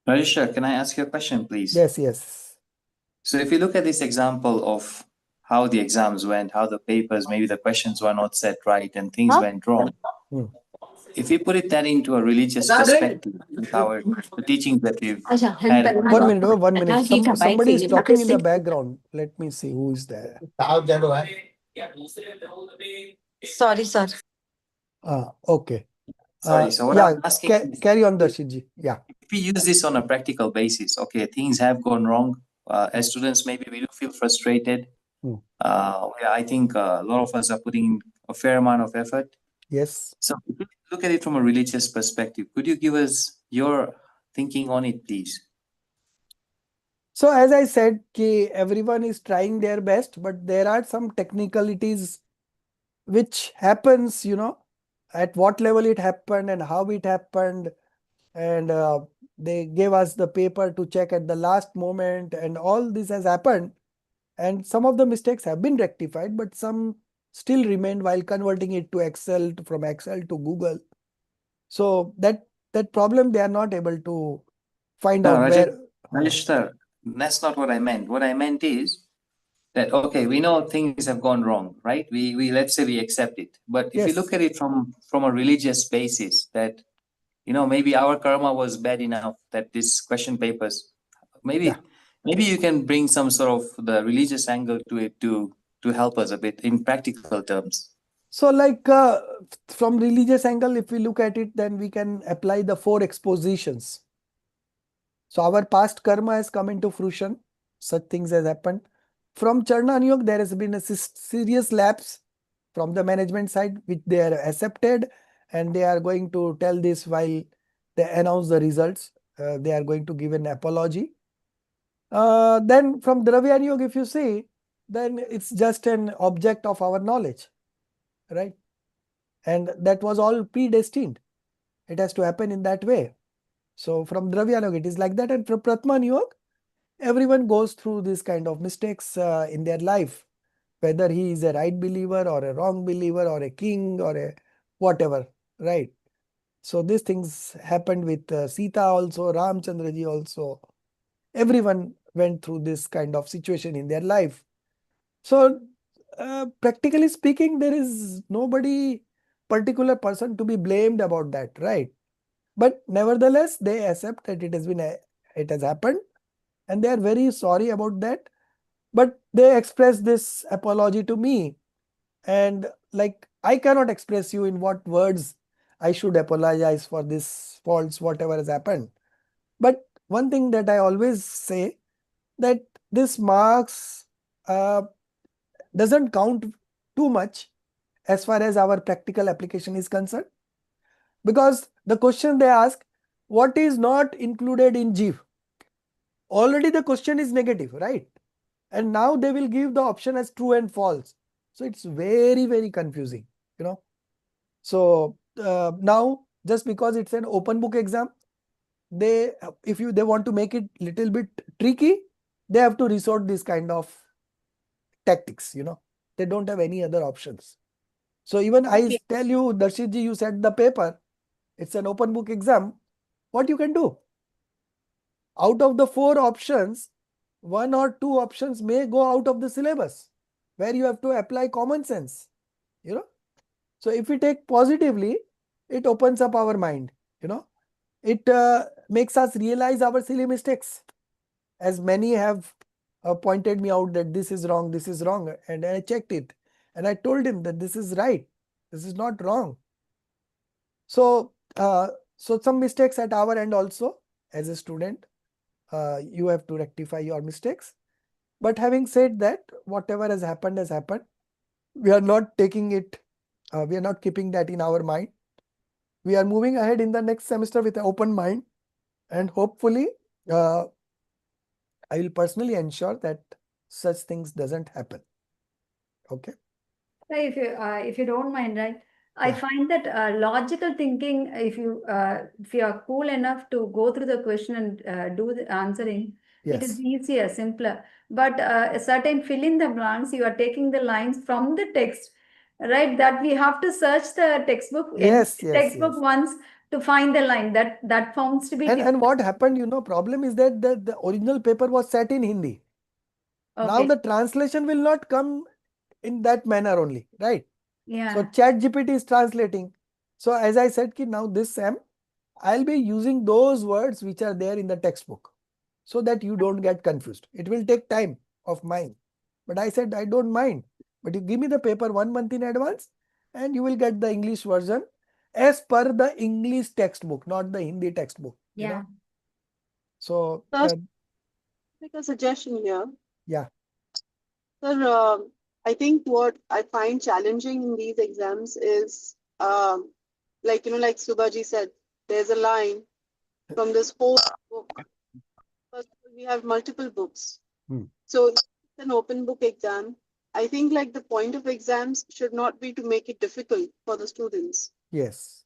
Speaker 3: Rajesh, can I ask you a question, please?
Speaker 1: Yes.
Speaker 3: So if you look at this example of how the exams went, how the papers, maybe the questions were not set right and things went wrong. if we put it that into a religious perspective, with the teachings that we've had.
Speaker 1: 1 minute, 1 minute. Somebody is talking in the background. Let me see who is there.
Speaker 4: Sorry, sir.
Speaker 1: Okay.
Speaker 3: Sorry, so what
Speaker 1: yeah,
Speaker 3: I'm asking is,
Speaker 1: carry on, Darshitji. Yeah.
Speaker 3: if we use this on a practical basis, okay, things have gone wrong. As students, maybe we do feel frustrated.
Speaker 1: Hmm.
Speaker 3: I think a lot of us are putting a fair amount of effort.
Speaker 1: Yes.
Speaker 3: So if we look at it from a religious perspective, could you give us your thinking on it, please?
Speaker 1: So as I said, everyone is trying their best, but there are some technicalities which happens, at what level it happened and how it happened. And they gave us the paper to check at the last moment, and all this has happened. And some of the mistakes have been rectified, but some still remain while converting it to Excel, from Excel to Google. So that problem they are not able to find
Speaker 3: No,
Speaker 1: out where.
Speaker 3: Rajesh sir, that's not what I meant. What I meant is that, okay, we know things have gone wrong, right? We let's say we accept it. But if you
Speaker 1: Yes.
Speaker 3: look at it from a religious basis, that maybe our karma was bad enough that this question papers, maybe you can bring some sort of the religious angle to it to help us a bit in practical terms.
Speaker 1: So like from religious angle, if we look at it, then we can apply the 4 expositions. So our past karma has come into fruition. Such things has happened. From Charna Niyog, there has been a serious lapse from the management side, which they are accepted, and they are going to tell this while they announce the results. They are going to give an apology. Then from Dravya Niyog, if you see, then it's just an object of our knowledge, right? And that was all predestined. It has to happen in that way. So from Dravya Niyog, it is like that. And from Pratma Niyog, everyone goes through this kind of mistakes in their life, whether he is a right believer or a wrong believer or a king or a whatever, right? So these things happened with Sita also, Ramchandraji also. Everyone went through this kind of situation in their life. So practically speaking, there is nobody particular person to be blamed about that, right? But nevertheless, they accept that it has happened, and they are very sorry about that. But they express this apology to me, and like I cannot express you in what words I should apologize for this faults, whatever has happened. But one thing that I always say, that this marks doesn't count too much as far as our practical application is concerned, because the question they ask, what is not included in GIF? Already the question is negative, right? And now they will give the option as true and false. So it's very, very confusing, So now, just because it's an open book exam, they want to make it little bit tricky, they have to resort this kind of tactics, They don't have any other options. So even I tell you, Darshitji, you said the paper, it's an open book exam. What you can do? Out of the 4 options, 1 or 2 options may go out of the syllabus, where you have to apply common sense, So if we take positively, it opens up our mind, It makes us realize our silly mistakes, as many have pointed me out that this is wrong, and I checked it, and I told him that this is right, this is not wrong. So some mistakes at our end also, as a student, you have to rectify your mistakes. But having said that, whatever has happened has happened. We are not taking it, we are not keeping that in our mind. We are moving ahead in the next semester with an open mind, and hopefully I will personally ensure that such things doesn't happen. Okay.
Speaker 2: If you don't mind, right? I find that logical thinking, if you are cool enough to go through the question and do the answering, it is easier, simpler. But a certain fill in the blanks, you are taking the lines from the text, right? That we have to search the textbook, textbook once to find the line. That founds to be.
Speaker 1: And what happened, problem is that the original paper was set in Hindi. Now the translation will not come in that manner only, right?
Speaker 2: Yeah.
Speaker 1: So ChatGPT is translating. So as I said, now this SEM, I'll be using those words which are there in the textbook so that you don't get confused. It will take time of mine. But I said I don't mind. But you give me the paper 1 month in advance and you will get the English version as per the English textbook, not the Hindi textbook.
Speaker 2: Yeah.
Speaker 1: So,
Speaker 5: Make a suggestion here.
Speaker 1: yeah.
Speaker 5: Sir, I think what I find challenging in these exams is, like Subhaji said, there's a line from this whole book. First of all, we have multiple books. So it's an open book exam. I think like the point of exams should not be to make it difficult for the students.
Speaker 1: Yes.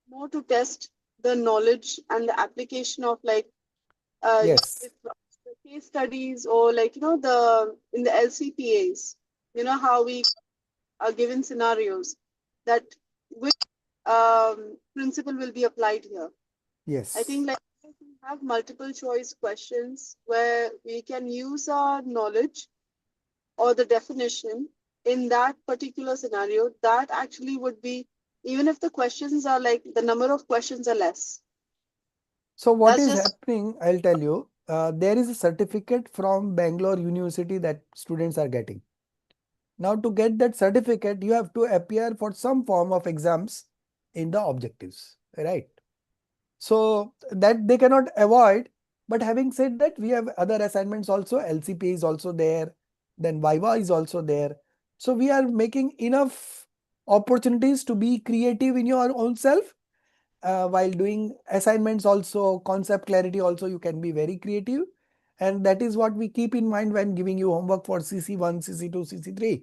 Speaker 5: More to test the knowledge and the application of
Speaker 1: Yes.
Speaker 5: if the case studies or the in the LCPAs, how we are given scenarios that which principle will be applied here.
Speaker 1: Yes.
Speaker 5: I think like we have multiple choice questions where we can use our knowledge or the definition in that particular scenario. That actually would be, even if the questions are like the number of questions are less.
Speaker 1: So what
Speaker 5: That's
Speaker 1: is
Speaker 5: just
Speaker 1: happening, I'll tell you, there is a certificate from Bangalore University that students are getting. Now to get that certificate, you have to appear for some form of exams in the objectives, right? So that they cannot avoid. But having said that, we have other assignments also. LCP is also there. Then Viva is also there. So we are making enough opportunities to be creative in your own self. While doing assignments also, concept clarity also, you can be very creative. And that is what we keep in mind when giving you homework for CC1, CC2, CC3.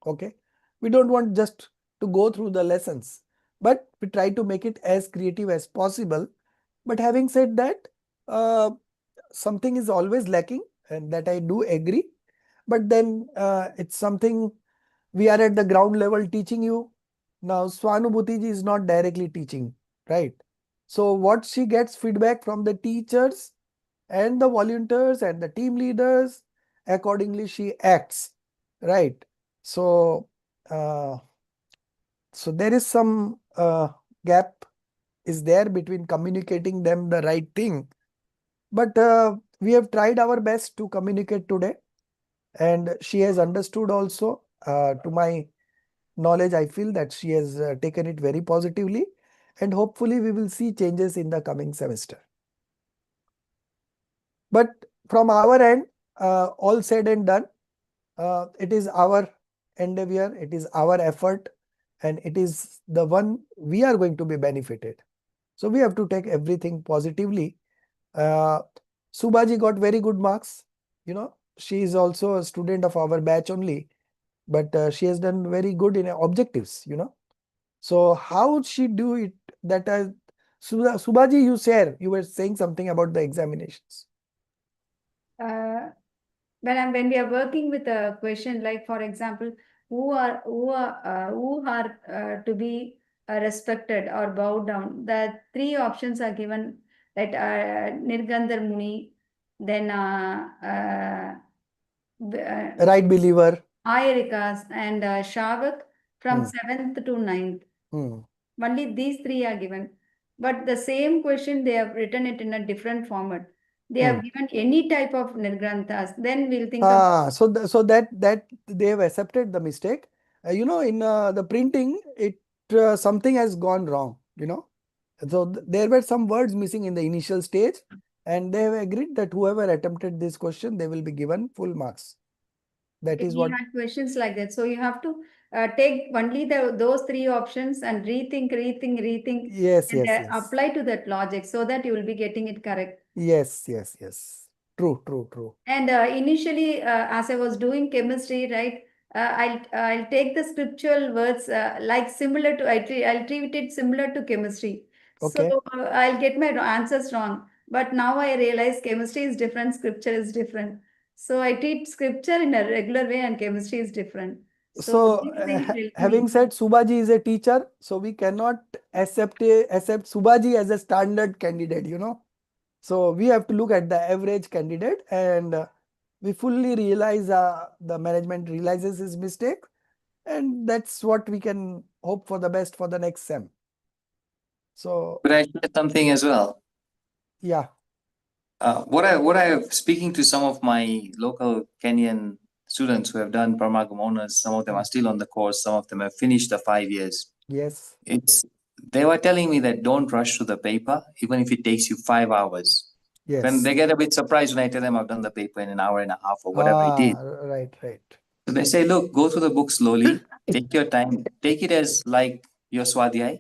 Speaker 1: Okay. We don't want just to go through the lessons, but we try to make it as creative as possible. But having said that, something is always lacking, and that I do agree. But then it's something we are at the ground level teaching you. Now, Swanubhuti ji is not directly teaching, right? So what she gets feedback from the teachers and the volunteers and the team leaders, accordingly she acts, right? So, so there is some gap is there between communicating them the right thing. But we have tried our best to communicate today, and she has understood also. To my knowledge, I feel that she has taken it very positively, and hopefully we will see changes in the coming semester. But from our end, all said and done, it is our endeavor, it is our effort, and it is the one we are going to be benefited. So we have to take everything positively. Subhaji got very good marks. She is also a student of our batch only, but she has done very good in objectives. So how would she do it? That Subhaji, you were saying something about the examinations.
Speaker 2: When we are working with a question, like for example, who are to be respected or bowed down, the three options are given, that Nirgandhar Muni, then
Speaker 1: Right believer.
Speaker 2: Ayarikas and Shavak from
Speaker 1: Hmm.
Speaker 2: 7th to 9th.
Speaker 1: Hmm.
Speaker 2: Only these three are given. But the same question, they have written it in a different format. They have given any type of Nirgranthas. Then we'll think of.
Speaker 1: So that they have accepted the mistake. In the printing, something has gone wrong. So there were some words missing in the initial stage, and they have agreed that whoever attempted this question, they will be given full marks. That is
Speaker 2: We
Speaker 1: what.
Speaker 2: had questions like that. So you have to take only those three options and rethink,
Speaker 1: Yes,
Speaker 2: and
Speaker 1: yes, yes.
Speaker 2: apply to that logic so that you will be getting it correct.
Speaker 1: Yes, yes, yes. True, true, true.
Speaker 2: And initially, as I was doing chemistry, right, I'll take the scriptural words like similar to I'll treat it similar to chemistry. So
Speaker 1: Okay.
Speaker 2: I'll get my answers wrong. But now I realize chemistry is different, scripture is different. So I treat scripture in a regular way, and chemistry is different. So
Speaker 1: So,
Speaker 2: these things help
Speaker 1: having
Speaker 2: me.
Speaker 1: said Subhaji is a teacher, so we cannot accept Subhaji as a standard candidate. So we have to look at the average candidate, and we fully realize the management realizes his mistake, and that's what we can hope for the best for the next SEM. So
Speaker 3: Could I share something as well?
Speaker 1: yeah,
Speaker 3: Speaking to some of my local Kenyan students who have done Paramagam honors, some of them are still on the course, some of them have finished the 5 years.
Speaker 1: yes,
Speaker 3: They were telling me that don't rush through the paper, even if it takes you 5 hours. When
Speaker 1: yes.
Speaker 3: they get a bit surprised when I tell them I've done the paper in an hour and a half or whatever it is.
Speaker 1: Right, right.
Speaker 3: So they say, look, go through the book slowly, take your time, take it as like your swadhyay,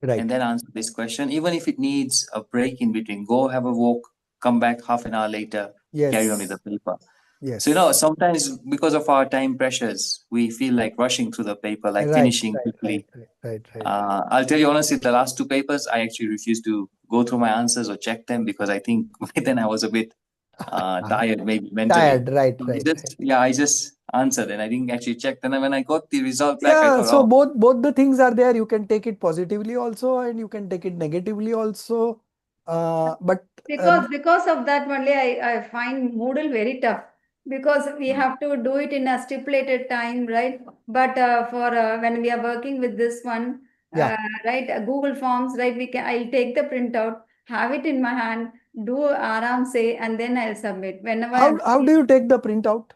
Speaker 1: Right.
Speaker 3: and then answer this question. Even if it needs a break in between, go have a walk, come back half an hour later, carry on with the
Speaker 1: Yes,
Speaker 3: paper.
Speaker 1: yes.
Speaker 3: So, sometimes because of our time pressures, we feel like rushing through the paper, like
Speaker 1: Right,
Speaker 3: finishing
Speaker 1: right,
Speaker 3: quickly.
Speaker 1: right.
Speaker 3: I'll tell you honestly, the last two papers, I actually refused to go through my answers or check them because I think by then I was a bit tired, maybe mentally.
Speaker 1: Tired, right,
Speaker 3: So
Speaker 1: right.
Speaker 3: I just answered and I didn't actually check. Then when I got the result back, I
Speaker 1: Yeah,
Speaker 3: thought,
Speaker 1: so
Speaker 3: oh,
Speaker 1: both the things are there. You can take it positively also, and you can take it negatively also. But
Speaker 2: Because of that only I find Moodle very tough because we have to do it in a stipulated time, right? But for when we are working with this one,
Speaker 1: yeah,
Speaker 2: right, Google Forms, right, I'll take the printout, have it in my hand, do aram say, and then I'll submit. Whenever
Speaker 1: how do you take the printout?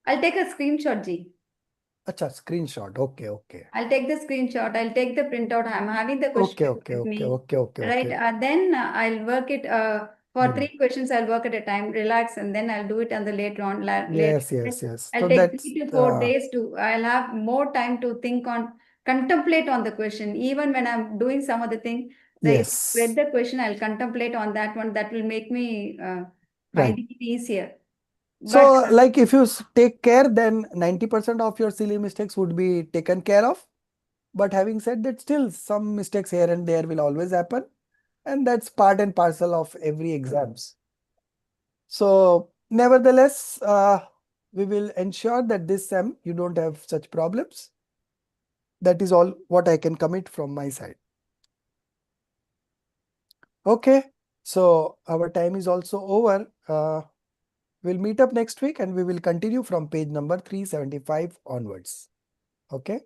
Speaker 2: I'll take a screenshot, G.
Speaker 1: Acha, screenshot. Okay.
Speaker 2: I'll take the screenshot. I'll take the printout. I'm having the question with me. Right.
Speaker 1: Okay.
Speaker 2: Then I'll work it for
Speaker 1: Hmm.
Speaker 2: 3 questions. I'll work at a time, relax, and then I'll do it on the later on. Later.
Speaker 1: Yes.
Speaker 2: I'll
Speaker 1: So
Speaker 2: take
Speaker 1: that's
Speaker 2: 3 to 4 days to. I'll have more time to think on, contemplate on the question. Even when I'm doing some other thing, if I read
Speaker 1: yes,
Speaker 2: the question, I'll contemplate on that one. That will make me
Speaker 1: right.
Speaker 2: find it easier. But
Speaker 1: So like if you take care, then 90% of your silly mistakes would be taken care of. But having said that, still some mistakes here and there will always happen. And that's part and parcel of every exams. So nevertheless, we will ensure that this sem you don't have such problems. That is all what I can commit from my side. Okay, so our time is also over. We'll meet up next week and we will continue from page number 375 onwards. Okay.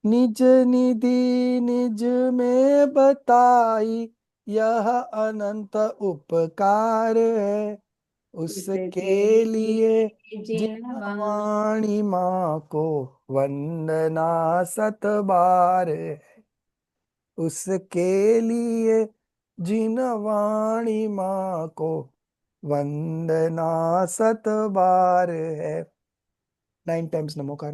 Speaker 1: निज निधि निज में बताई यह अनंत उपकार है उसके लिए जिनवाणी माँ को वंदना सत बार है उसके लिए जिनवाणी माँ को वंदना सत बार है 9 times नमोकार